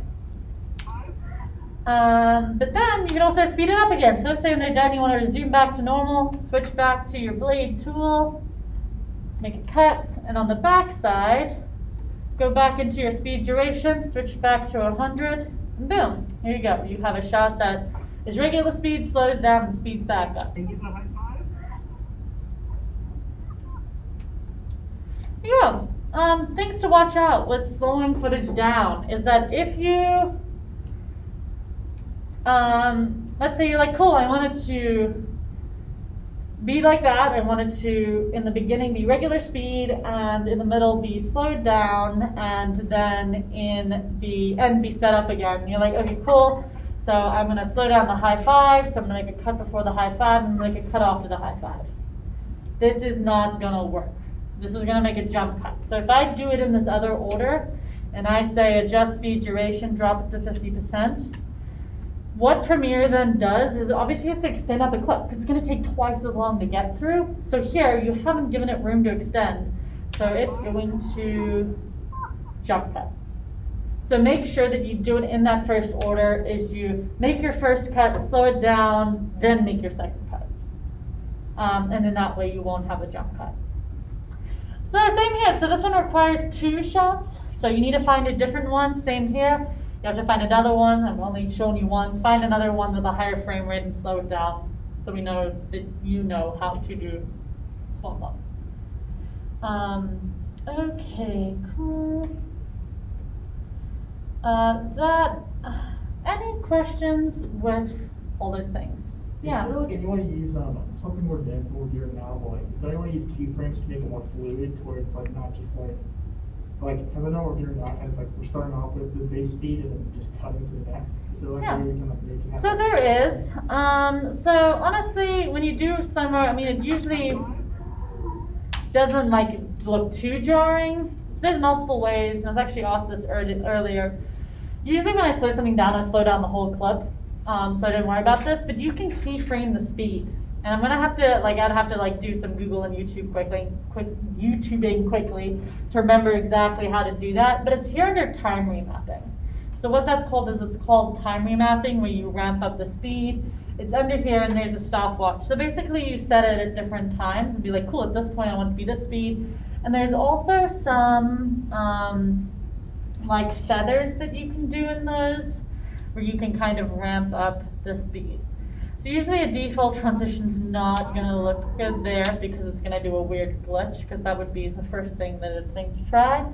But then you can also speed it up again. So let's say when they're done, you want to resume back to normal, switch back to your blade tool, make a cut, and on the back side, go back into your speed duration, switch back to 100, and boom, here you go. You have a shot that is regular speed, slows down, and speeds back up. Yeah. Things to watch out with slowing footage down is that if you, let's say you're like, cool, I wanted to be like that. I want it to, in the beginning, be regular speed, and in the middle be slowed down, and then be sped up again. You're like, okay, cool. So I'm going to slow down the high five, so I'm going to make a cut before the high five, and make a cut after the high five. This is not going to work. This is going to make a jump cut. So if I do it in this other order, and I say adjust speed duration, drop it to 50%, what Premiere then does is obviously has to extend out the clip because it's going to take twice as long to get through. So here you haven't given it room to extend. So it's going to jump cut. So make sure that you do it in that first order, is you make your first cut, slow it down, then make your second cut. And in that way you won't have a jump cut. So same here. So this one requires 2 shots. So you need to find a different one. Same here. You have to find another one. I've only shown you one. Find another one with a higher frame rate and slow it down, so we know that you know how to do slow-mo. Okay, cool. Any questions with all those things? Yeah. Is there like anyone to use something more advanced than we're doing now, but like, is there anyone to use keyframes to make it more fluid, to where it's like not just like because I know we're doing now, and it's like we're starting off with the base speed and then just cutting to the next. Is there like a way we can like make it happen? So there is. So honestly, when you do slow-mo, I mean, it usually doesn't like look too jarring. So there's multiple ways, and I was actually asked this earlier. Usually when I slow something down, I slow down the whole clip, so I didn't worry about this. But you can keyframe the speed, and I'm gonna have to I'd have to do some Google and YouTube YouTubing quickly to remember exactly how to do that. But it's here under time remapping. So what that's called is it's called time remapping, where you ramp up the speed. It's under here, and there's a stopwatch. So basically, you set it at different times and be like, cool, at this point I want it to be this speed. And there's also some like feathers that you can do in those, where you can kind of ramp up the speed. So usually a default transition's not going to look good there because it's going to do a weird glitch, because that would be the first thing that I'd think to try.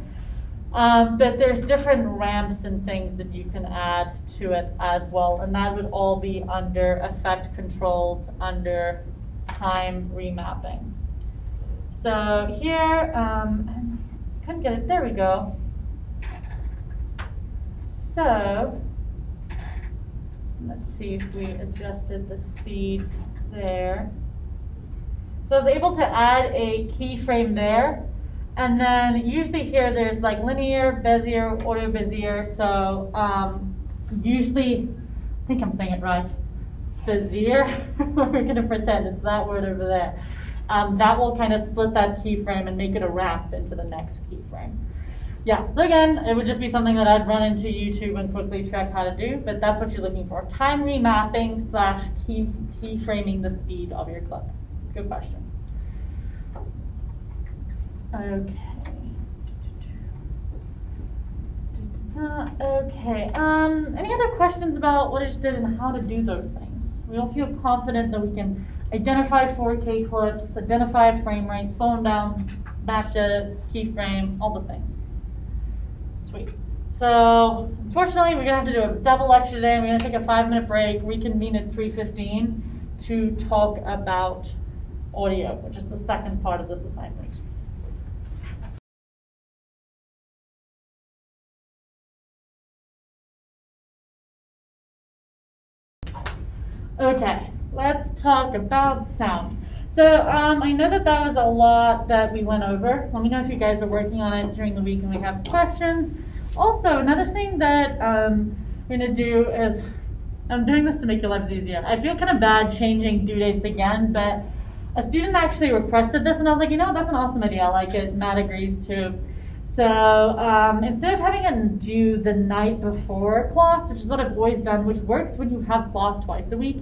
But there's different ramps and things that you can add to it as well, and that would all be under effect controls under time remapping. So here, couldn't get it, there we go. So let's see if we adjusted the speed there. So I was able to add a keyframe there. And then usually here there's like linear, Bezier, auto Bezier. So usually, I think I'm saying it right, Bezier. We're going to pretend it's that word over there. That will kind of split that keyframe and make it a ramp into the next keyframe. Yeah, so again, it would just be something that I'd run into YouTube and quickly check how to do, but that's what you're looking for. Time remapping / keyframing the speed of your clip. Good question. Okay. Okay. Any other questions about what I just did and how to do those things? We all feel confident that we can identify 4K clips, identify frame rate, slow them down, batch it, keyframe, all the things. Sweet. So, unfortunately, we're going to have to do a double lecture today. We're going to take a 5-minute break, reconvene at 3:15 to talk about audio, which is the second part of this assignment. Okay, let's talk about sound. So I know that was a lot that we went over. Let me know if you guys are working on it during the week and we have questions. Also, another thing that we're going to do is, I'm doing this to make your lives easier. I feel kind of bad changing due dates again, but a student actually requested this, and I was like, you know, that's an awesome idea. I like it. Matt agrees too. So instead of having it due the night before class, which is what I've always done, which works when you have class twice a week,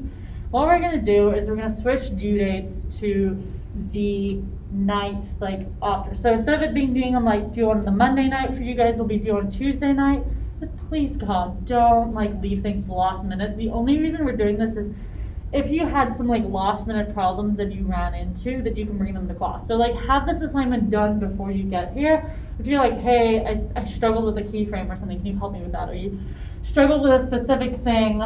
what we're going to do is we're going to switch due dates to the night after. So instead of it being due on the Monday night for you guys, it'll be due on Tuesday night. But please God, don't leave things to the last minute. The only reason we're doing this is if you had some last minute problems that you ran into, that you can bring them to class. So have this assignment done before you get here. If you're like, hey, I struggled with a keyframe or something, can you help me with that? Or you struggle with a specific thing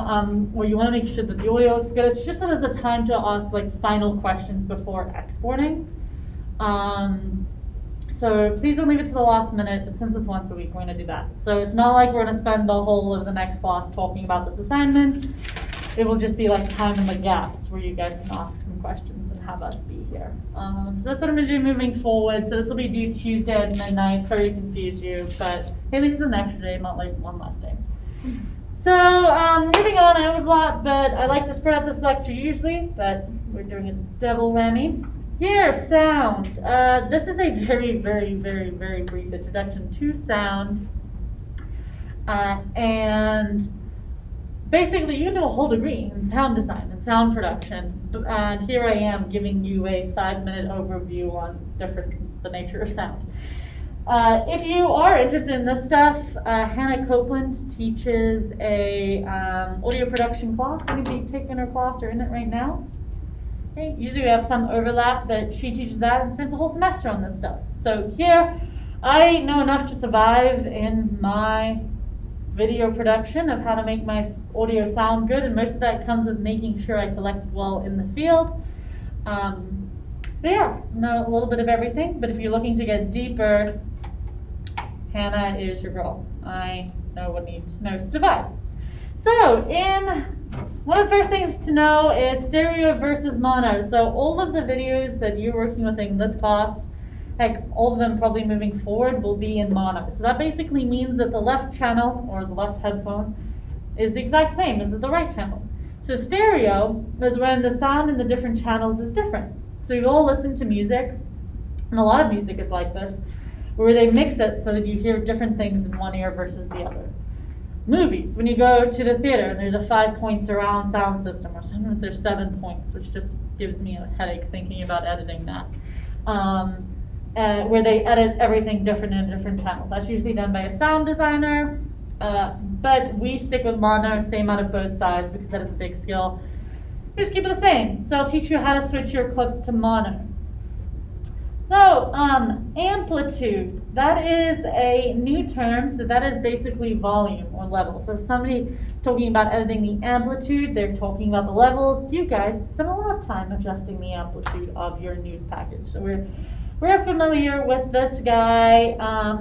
where you want to make sure that the audio looks good, it's just that there's a time to ask like final questions before exporting. So please don't leave it to the last minute, but since it's once a week, we're going to do that. So it's not like we're going to spend the whole of the next class talking about this assignment. It will just be like time in the gaps where you guys can ask some questions and have us be here. So that's what I'm going to do moving forward. So this will be due Tuesday at midnight. Sorry to confuse you, but hey, at least it's an extra day, not like one less day. So moving on, I know it was a lot, but I like to spread out this lecture usually, but we're doing a double whammy. Here, sound. This is a very, very, very, very brief introduction to sound. And basically, you can do a whole degree in sound design and sound production. And here I am giving you a 5-minute overview on the nature of sound. If you are interested in this stuff, Hannah Copeland teaches a audio production class. Anybody taking her class or in it right now? Okay. Usually we have some overlap, but she teaches that and spends a whole semester on this stuff. So here, I know enough to survive in my video production of how to make my audio sound good, and most of that comes with making sure I collect it well in the field. But yeah, know a little bit of everything, but if you're looking to get deeper, Hannah is your girl. I know what needs to survive. So, one of the first things to know is stereo versus mono. So all of the videos that you're working with in this class, heck, all of them probably moving forward will be in mono. So that basically means that the left channel, or the left headphone, is the exact same as the right channel. So stereo is when the sound in the different channels is different. So you all listen to music, and a lot of music is like this, where they mix it so that you hear different things in one ear versus the other. Movies, when you go to the theater and there's a 5-point surround sound system, or sometimes there's 7 points, which just gives me a headache thinking about editing that, where they edit everything different in a different channel. That's usually done by a sound designer, but we stick with mono, same out of both sides, because that is a big skill. Just keep it the same. So I'll teach you how to switch your clips to mono. So, amplitude, that is a new term, so that is basically volume or level. So if somebody is talking about editing the amplitude, they're talking about the levels. You guys spend a lot of time adjusting the amplitude of your news package. So we're familiar with this guy.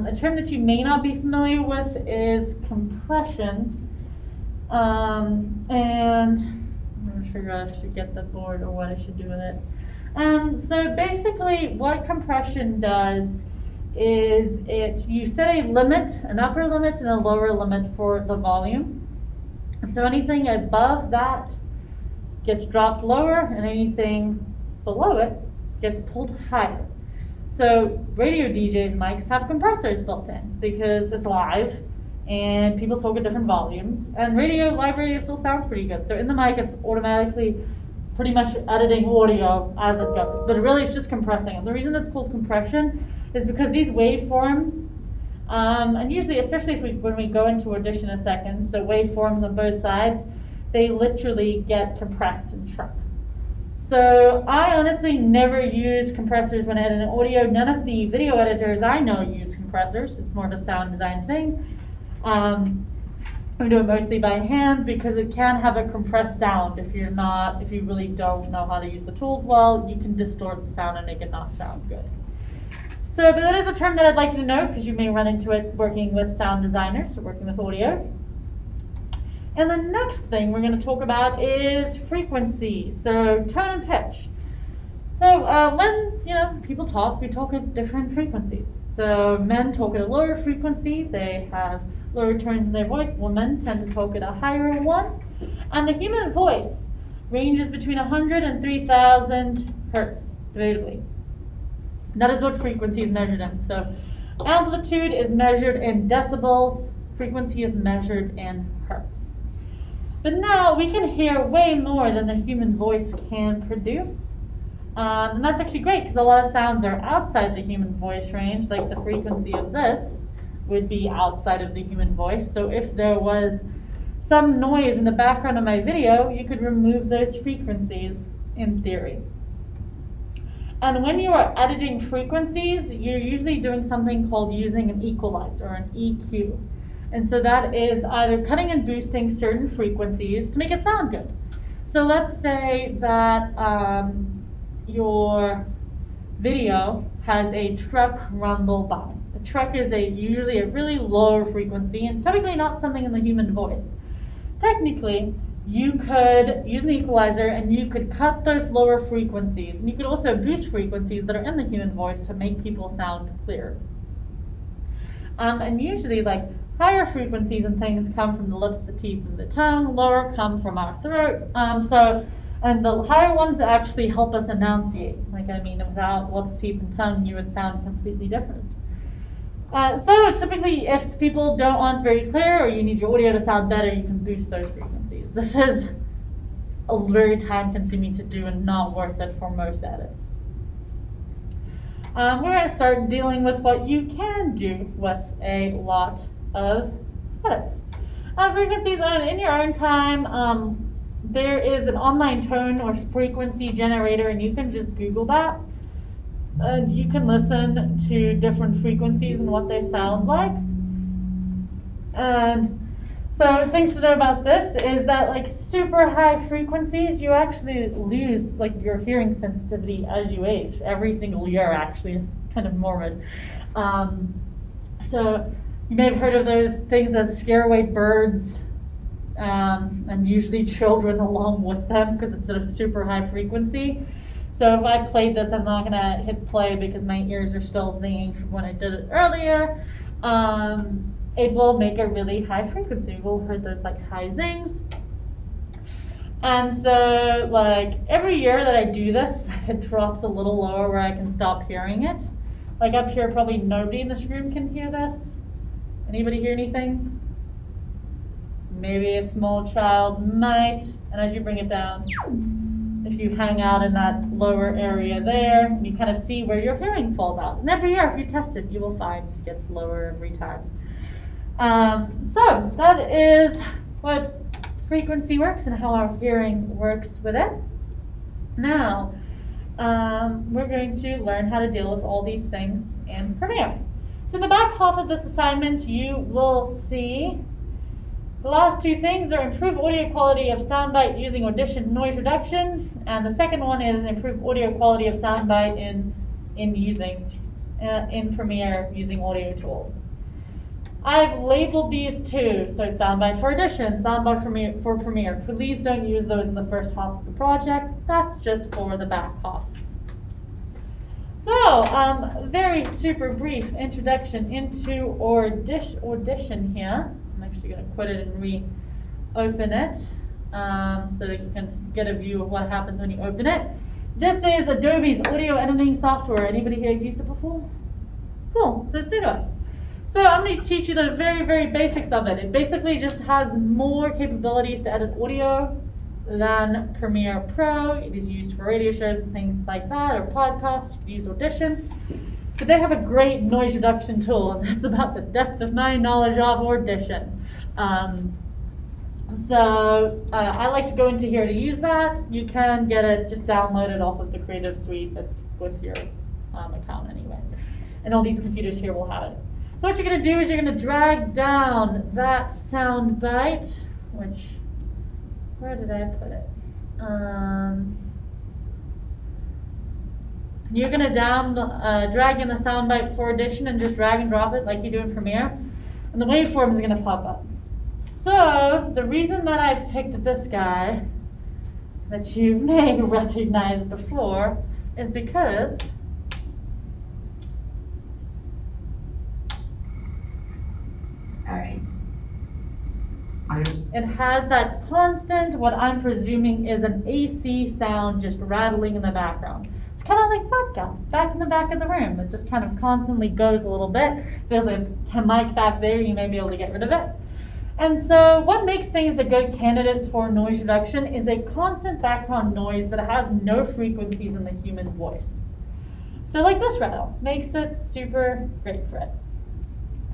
A term that you may not be familiar with is compression. And I'm going to figure out if I should get the board or what I should do with it. So basically what compression does is you set a limit, an upper limit and a lower limit for the volume. And so anything above that gets dropped lower and anything below it gets pulled higher. So radio DJs mics have compressors built in because it's live and people talk at different volumes, and live radio still sounds pretty good. So in the mic it's automatically pretty much editing audio as it goes, but it really is just compressing. And the reason it's called compression is because these waveforms, and usually, especially when we go into Audition in a second, so waveforms on both sides, they literally get compressed and shrunk. So I honestly never use compressors when editing audio. None of the video editors I know use compressors. It's more of a sound design thing. We do it mostly by hand because it can have a compressed sound if you really don't know how to use the tools well. You can distort the sound and make it not sound good. So, but that is a term that I'd like you to know because you may run into it working with sound designers or working with audio. And the next thing we're going to talk about is frequency, so tone and pitch. So when people talk, we talk at different frequencies. So men talk at a lower frequency, they have lower tones in their voice. Women tend to talk at a higher one. And the human voice ranges between 100 and 3,000 hertz, debatably. That is what frequency is measured in. So amplitude is measured in decibels, frequency is measured in hertz. But now we can hear way more than the human voice can produce. And that's actually great because a lot of sounds are outside the human voice range, like the frequency of this would be outside of the human voice. So if there was some noise in the background of my video, you could remove those frequencies in theory. And when you are editing frequencies, you're usually doing something called using an equalizer or an EQ. And so that is either cutting and boosting certain frequencies to make it sound good. So let's say that your video has a truck rumble by. A truck is usually a really low frequency and typically not something in the human voice. Technically, you could use an equalizer and you could cut those lower frequencies, and you could also boost frequencies that are in the human voice to make people sound clearer. And usually, like, higher frequencies and things come from the lips, the teeth, and the tongue. Lower come from our throat. And the higher ones actually help us enunciate. Like, I mean, without lips, teeth, and tongue, you would sound completely different. So typically, if people aren't very clear, or you need your audio to sound better, you can boost those frequencies. This is very time-consuming to do and not worth it for most edits. We're going to start dealing with what you can do with a lot of edits. Frequencies in your own time. There is an online tone or frequency generator, and you can just Google that. And you can listen to different frequencies and what they sound like. And so things to know about this is that, like, super high frequencies, you actually lose, like, your hearing sensitivity as you age. Every single year, actually. It's kind of morbid. So you may have heard of those things that scare away birds, and usually children along with them, because it's at a super high frequency. So if I played this, I'm not going to hit play because my ears are still zinging from when I did it earlier. It will make a really high frequency. We'll hear those, like, high zings. And so, like, every year that I do this, it drops a little lower where I can stop hearing it. Like, up here, probably nobody in this room can hear this. Anybody hear anything? Maybe a small child might. And as you bring it down, if you hang out in that lower area there, you kind of see where your hearing falls out. And every year, if you test it, you will find it gets lower every time. So that is what frequency works and how our hearing works with it. Now, we're going to learn how to deal with all these things in Premiere. So in the back half of this assignment, you will see the last two things are improve audio quality of soundbite using Audition noise reduction, and the second one is improve audio quality of soundbite in Premiere using audio tools. I've labeled these two, so soundbite for Audition, soundbite for Premiere. Please don't use those in the first half of the project. That's just for the back half. So, very super brief introduction into Audition here. I'm actually going to quit it and reopen it so that you can get a view of what happens when you open it. This is Adobe's audio editing software. Anybody here used it before? Cool, so it's new to us. So I'm going to teach you the very, very basics of it. It basically just has more capabilities to edit audio than Premiere Pro. It is used for radio shows and things like that, or podcasts. You can use Audition. But they have a great noise reduction tool, and that's about the depth of my knowledge of Audition. I like to go into here to use that. You can get it, just download it off of the Creative Suite that's with your account anyway. And all these computers here will have it. So what you're going to do is you're going to drag down that sound bite, which, where did I put it? You're going to drag in the sound bite for Audition and just drag and drop it like you do in Premiere. And the waveform is going to pop up. So the reason that I've picked this guy that you may recognize before is because it has that constant, what I'm presuming is an AC sound just rattling in the background. It's kind of like that guy back in the back of the room. It just kind of constantly goes a little bit. There's a mic back there, you may be able to get rid of it. And so what makes things a good candidate for noise reduction is a constant background noise that has no frequencies in the human voice. So like this rattle makes it super great for it.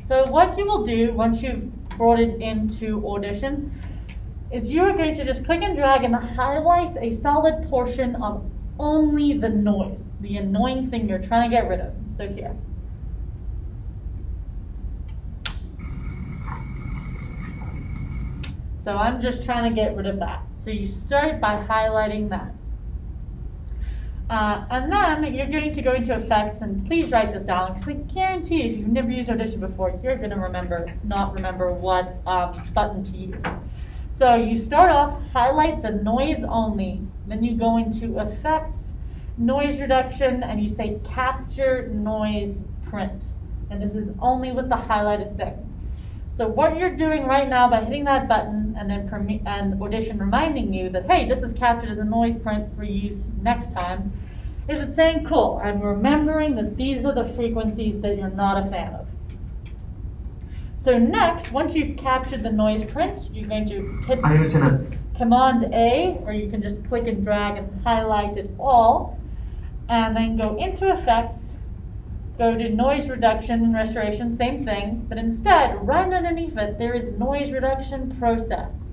So what you will do once you've brought it into Audition is you are going to just click and drag and highlight a solid portion of only the noise, the annoying thing you're trying to get rid of. So here. So I'm just trying to get rid of that. So you start by highlighting that. And then you're going to go into effects, and please write this down because I guarantee if you've never used Audition before, you're going to not remember what button to use. So you start off, highlight the noise only, then you go into effects, noise reduction, and you say capture noise print. And this is only with the highlighted thing. So what you're doing right now by hitting that button and then and Audition reminding you that, hey, this is captured as a noise print for use next time, is it's saying, cool, I'm remembering that these are the frequencies that you're not a fan of. So next, once you've captured the noise print, you're going to hit Command A, or you can just click and drag and highlight it all, and then go into effects, go to noise reduction and restoration, same thing, but instead, right underneath it, there is noise reduction process.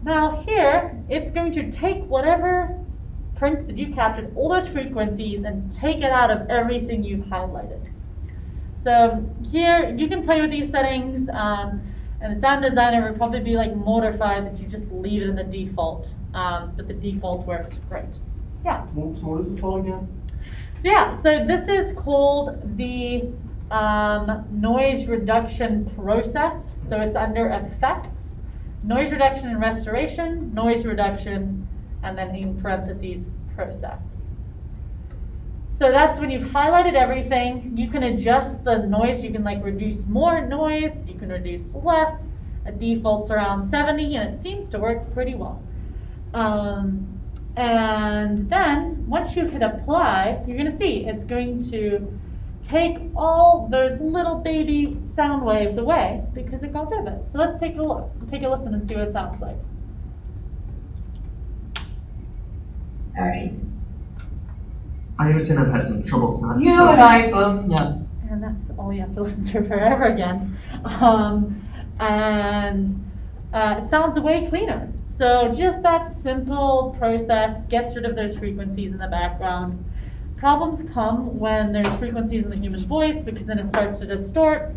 Now here, it's going to take whatever print that you captured, all those frequencies, and take it out of everything you've highlighted. So here, you can play with these settings, and the sound designer would probably be like mortified that you just leave it in the default, but the default works great. Yeah? So what is this called again? So yeah, so this is called the noise reduction process. So it's under effects, noise reduction and restoration, noise reduction, and then in parentheses, process. So that's when you've highlighted everything. You can adjust the noise. You can like reduce more noise. You can reduce less. It defaults around 70, and it seems to work pretty well. And then once you hit apply, you're going to see it's going to take all those little baby sound waves away because it got rid of it. So let's take a look, take a listen and see what it sounds like. Action. I understand I've had some trouble signing. You and I both know. And that's all you have to listen to forever again. It sounds way cleaner. So just that simple process gets rid of those frequencies in the background. Problems come when there's frequencies in the human voice because then it starts to distort.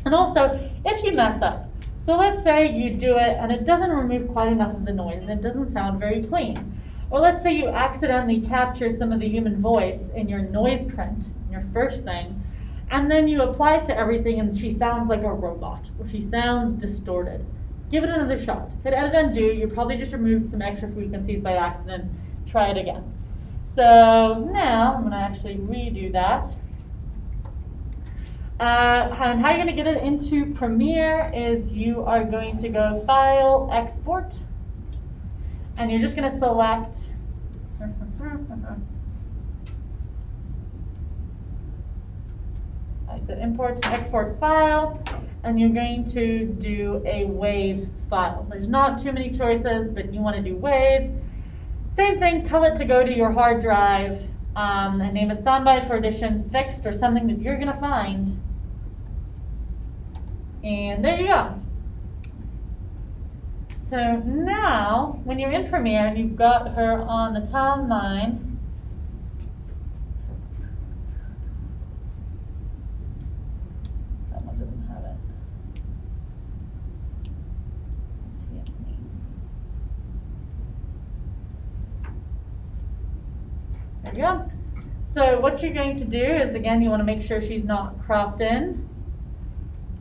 And also, if you mess up, so let's say you do it and it doesn't remove quite enough of the noise and it doesn't sound very clean. Or let's say you accidentally capture some of the human voice in your noise print, your first thing, and then you apply it to everything and she sounds like a robot, or she sounds distorted. Give it another shot. Hit edit undo, you probably just removed some extra frequencies by accident. Try it again. So now, I'm going to actually redo that. And how you're going to get it into Premiere is you are going to go File, Export, and you're just going to select I said import to export file, and you're going to do a WAV file. There's not too many choices, but you want to do WAV. Same thing, tell it to go to your hard drive and name it Soundbite for Audition Fixed or something that you're going to find. And there you go. So now, when you're in Premiere and you've got her on the timeline, that one doesn't have it. Let's see it. There you go. So what you're going to do is, again, you want to make sure she's not cropped in.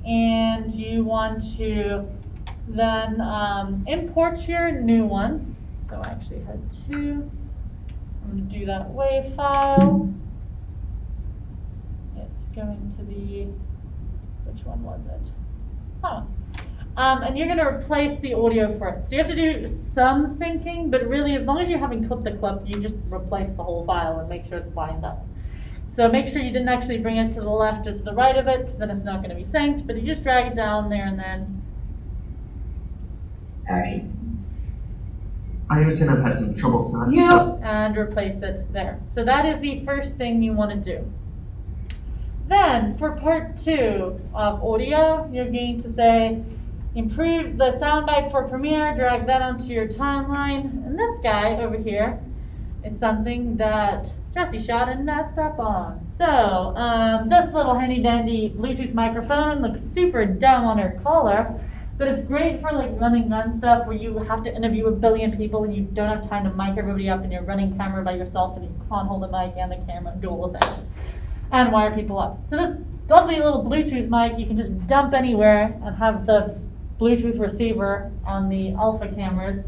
And you want to then import your new one. So I actually had two. I'm going to do that WAV file. It's going to be, which one was it? Oh. And you're going to replace the audio for it. So you have to do some syncing, but really as long as you haven't clipped the clip, you just replace the whole file and make sure it's lined up. So make sure you didn't actually bring it to the left or to the right of it, because then it's not going to be synced, but you just drag it down there and then. Action. I understand I've had some trouble signing. And replace it there. So that is the first thing you want to do. Then for part 2 of audio, you're going to say, improve the soundbite for Premiere, drag that onto your timeline. And this guy over here is something that Jessie shot and messed up on. So this little handy dandy Bluetooth microphone looks super dumb on her collar. But it's great for like running gun stuff where you have to interview a billion people and you don't have time to mic everybody up and you're running camera by yourself and you can't hold the mic and the camera and do all the things. And wire people up. So this lovely little Bluetooth mic you can just dump anywhere and have the Bluetooth receiver on the alpha cameras.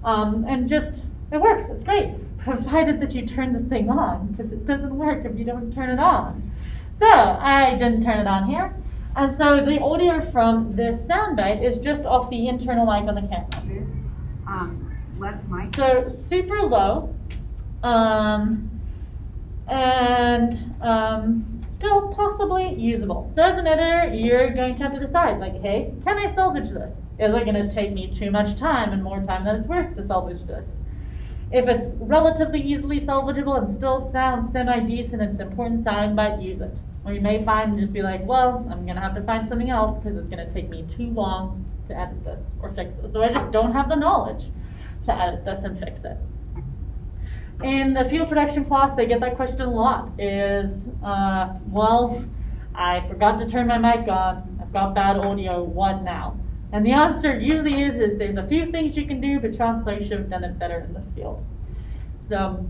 And just, it works, it's great. Provided that you turn the thing on, because it doesn't work if you don't turn it on. So, I didn't turn it on here. And so the audio from this soundbite is just off the internal mic on the camera. Let's mic. So, super low. Still possibly usable. So as an editor, you're going to have to decide, like, hey, can I salvage this? Is it going to take me too much time and more time than it's worth to salvage this? If it's relatively easily salvageable and still sounds semi-decent and it's an important soundbite, use it. Or you may find and just be like, well, I'm going to have to find something else because it's going to take me too long to edit this or fix it. So I just don't have the knowledge to edit this and fix it. In the field production class, they get that question a lot, is, well, I forgot to turn my mic on, I've got bad audio, what now? And the answer usually is there's a few things you can do, but chances are you should have done it better in the field. So,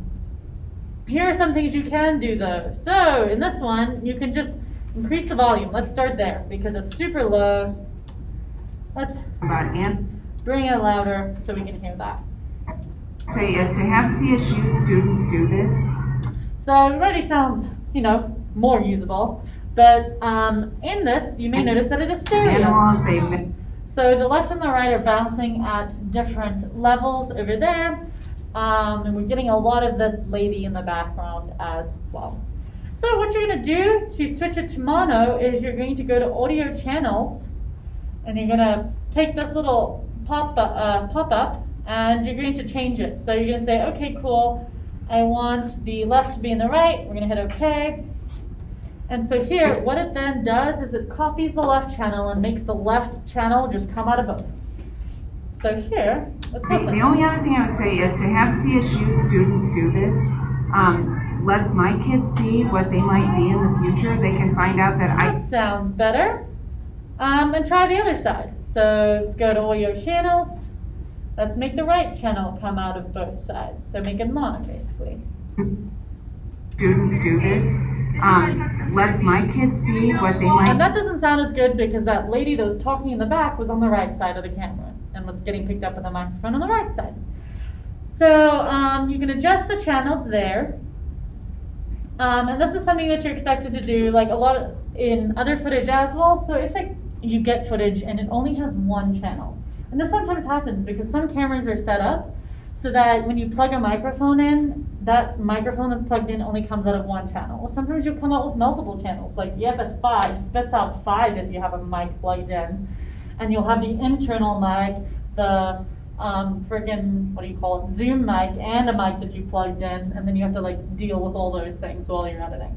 here are some things you can do though. So, in this one, you can just increase the volume. Let's start there, because it's super low. Let's bring it louder so we can hear that. Say is to have CSU students do this. So it already sounds, more usable. But in this, you may notice that it is stereo. So the left and the right are bouncing at different levels over there. And we're getting a lot of this lady in the background as well. So what you're going to do to switch it to mono is you're going to go to audio channels. And you're going to take this little pop-up. And you're going to change it. So you're going to say, okay, cool. I want the left to be in the right. We're going to hit OK. And so here, what it then does is it copies the left channel and makes the left channel just come out of both. So here, let's listen. The only other thing I would say is to have CSU students do this. Lets my kids see what they might be in the future. They can find out that sounds better. And try the other side. So let's go to audio channels. Let's make the right channel come out of both sides. So make it mono, basically. Students do this. Lets my kids see what they might. And that doesn't sound as good because that lady that was talking in the back was on the right side of the camera and was getting picked up in the microphone on the right side. So you can adjust the channels there. And this is something that you're expected to do, like a lot in other footage as well. So if you get footage and it only has one channel. And this sometimes happens because some cameras are set up so that when you plug a microphone in, that microphone that's plugged in only comes out of one channel. Or sometimes you'll come out with multiple channels, like the FS5 spits out 5 if you have a mic plugged in. And you'll have the internal mic, the Zoom mic, and a mic that you plugged in, and then you have to deal with all those things while you're editing.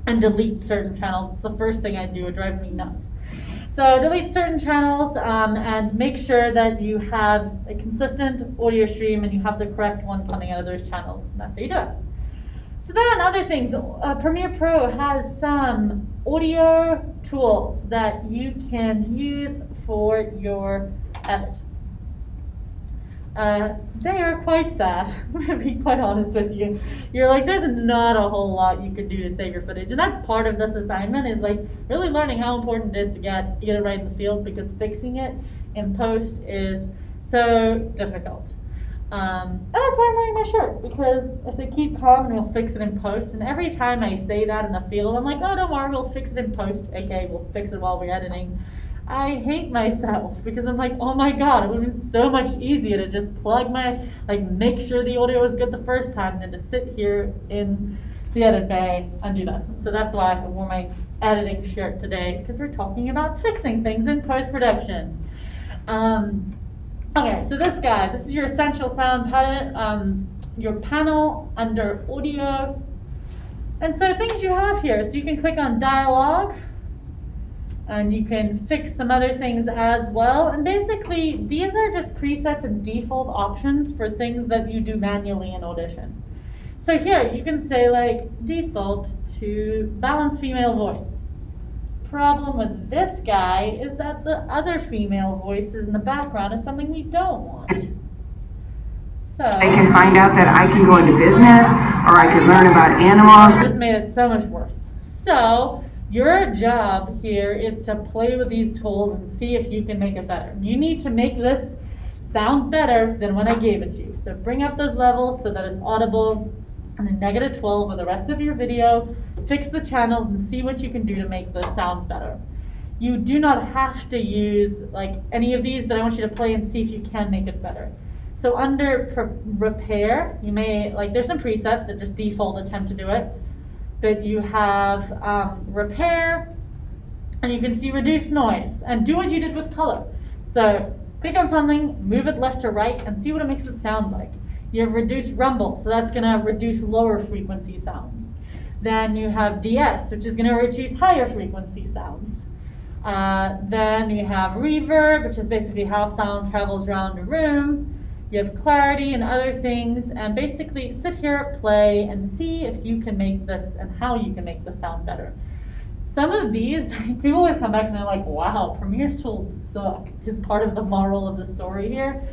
And delete certain channels. It's the first thing I do, it drives me nuts. So delete certain channels and make sure that you have a consistent audio stream and you have the correct one coming out of those channels. And that's how you do it. So then other things, Premiere Pro has some audio tools that you can use for your edit. They are quite sad, I'm going to be quite honest with you. You're like, there's not a whole lot you could do to save your footage. And that's part of this assignment is really learning how important it is to get it right in the field because fixing it in post is so difficult. And that's why I'm wearing my shirt because I say keep calm and we'll fix it in post. And every time I say that in the field, I'm like, oh, don't worry, we'll fix it in post. Okay, we'll fix it while we're editing. I hate myself because I'm like, oh my god, it would have been so much easier to just plug make sure the audio was good the first time than to sit here in the edit bay and do this. So that's why I wore my editing shirt today because we're talking about fixing things in post-production. Okay, so this is your essential sound palette, your panel under audio. And so things you have here, so you can click on dialogue. And you can fix some other things as well. And basically, these are just presets and default options for things that you do manually in Audition. So here, you can say default to balanced female voice. problem with this guy is that the other female voices in the background is something we don't want. So They can find out that I can go into business, or I can learn about animals. this made it so much worse. So your job here is to play with these tools and see if you can make it better. You need to make this sound better than when I gave it to you. So bring up those levels so that it's audible and then -12 with the rest of your video. Fix the channels and see what you can do to make this sound better. You do not have to use like any of these, but I want you to play and see if you can make it better. So under repair, you may, like there's some presets that just default attempt to do it. But you have repair, and you can see reduce noise, and do what you did with color. So click on something, move it left to right, and see what it makes it sound like. You have reduce rumble, so that's gonna reduce lower frequency sounds. Then you have DS, which is gonna reduce higher frequency sounds. Then you have reverb, which is basically how sound travels around a room. You have clarity and other things, and basically sit here, play, and see if you can make this and how you can make the sound better. Some of these, people always come back and they're like, wow, Premiere's tools suck, is part of the moral of the story here.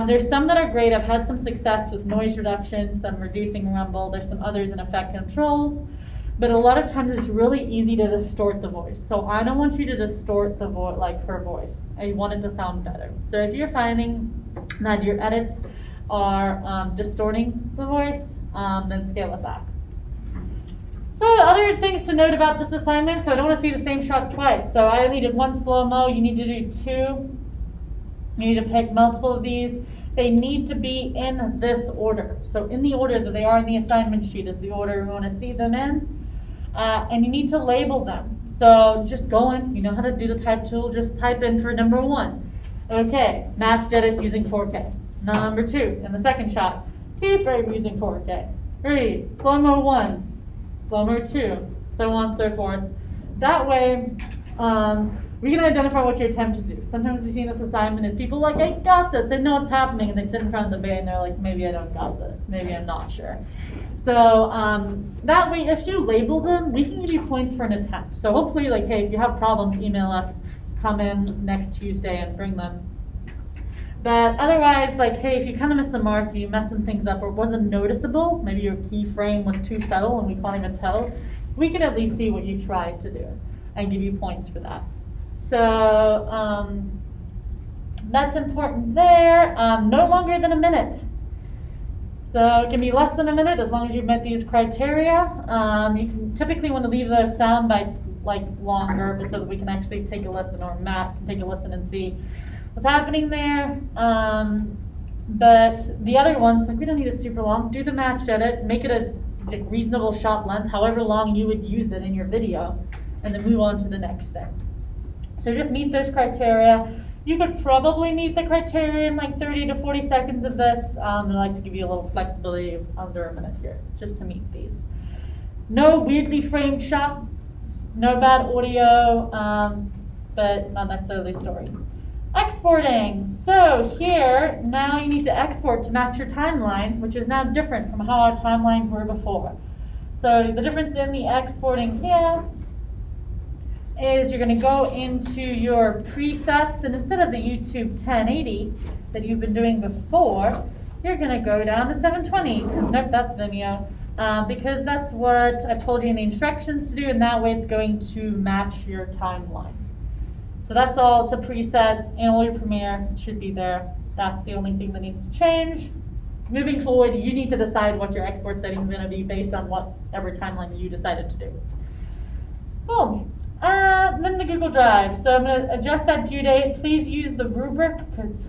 There's some that are great. I've had some success with noise reduction, some reducing rumble. There's some others in effect controls. But a lot of times it's really easy to distort the voice. So I don't want you to distort the voice, like her voice. I want it to sound better. So if you're finding that your edits are distorting the voice, then scale it back. So other things to note about this assignment. So I don't want to see the same shot twice. So I only did one slow-mo. You need to do 2. You need to pick multiple of these. They need to be in this order. So in the order that they are in the assignment sheet is the order we want to see them in. And you need to label them. So just go in, you know how to do the type tool, just type in for number 1. Okay, matched edit using 4K. Number 2, in the second shot, keyframe using 4K. 3, slow-mo 1, slow-mo 2, so on and so forth. That way, we can identify what you attempt to do. Sometimes we see in this assignment is people like, I got this, they know what's happening, and they sit in front of the bay and they're like, maybe I don't got this, maybe I'm not sure. So that way, if you label them, we can give you points for an attempt. So hopefully, like, hey, if you have problems, email us, come in next Tuesday and bring them. But otherwise, like, hey, if you kind of miss the mark, you mess some things up, or it wasn't noticeable, maybe your keyframe was too subtle and we can't even tell, we can at least see what you tried to do and give you points for that. So that's important there. No longer than a minute. So it can be less than a minute as long as you've met these criteria. You can typically want to leave the sound bites like longer so that we can actually take a listen, or Matt can take a listen and see what's happening there. But the other ones, like, we don't need it super long. Do the matched edit, make it a reasonable shot length, however long you would use it in your video, and then move on to the next thing. So just meet those criteria. You could probably meet the criteria in like 30 to 40 seconds of this. I like to give you a little flexibility of under a minute here, just to meet these. No weirdly framed shots, no bad audio, but not necessarily story. Exporting. So here, now you need to export to match your timeline, which is now different from how our timelines were before. So the difference in the exporting here is you're going to go into your presets, and instead of the YouTube 1080 that you've been doing before, you're going to go down to 720, because nope, that's Vimeo, because that's what I've told you in the instructions to do, and that way it's going to match your timeline. So that's all. It's a preset in all your Premiere. It should be there. That's the only thing that needs to change. Moving forward, you need to decide what your export setting is going to be based on whatever timeline you decided to do. Cool. Then the Google Drive. So I'm going to adjust that due date. Please use the rubric, because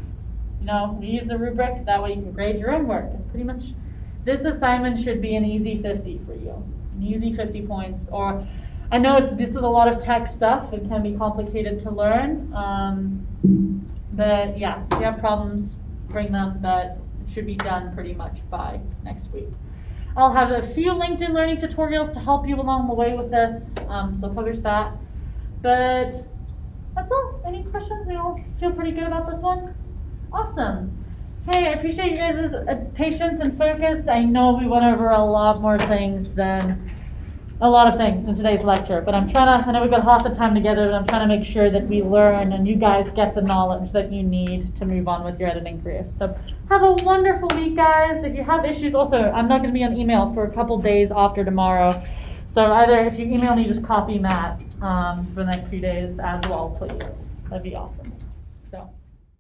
we use the rubric. That way you can grade your own work. And pretty much this assignment should be an easy 50 for you. An easy 50 points. Or I know this is a lot of tech stuff. It can be complicated to learn. But yeah, if you have problems, bring them. But it should be done pretty much by next week. I'll have a few LinkedIn learning tutorials to help you along the way with this, so publish that. But that's all. Any questions? We all feel pretty good about this one? Awesome. Hey, I appreciate you guys' patience and focus. I know we went over a lot more things than a lot of things in today's lecture, but I know we've got half the time together, but I'm trying to make sure that we learn and you guys get the knowledge that you need to move on with your editing career. So have a wonderful week, guys. If you have issues, also, I'm not going to be on email for a couple days after tomorrow. So either if you email me, just copy Matt for the next few days as well, please. That'd be awesome. So.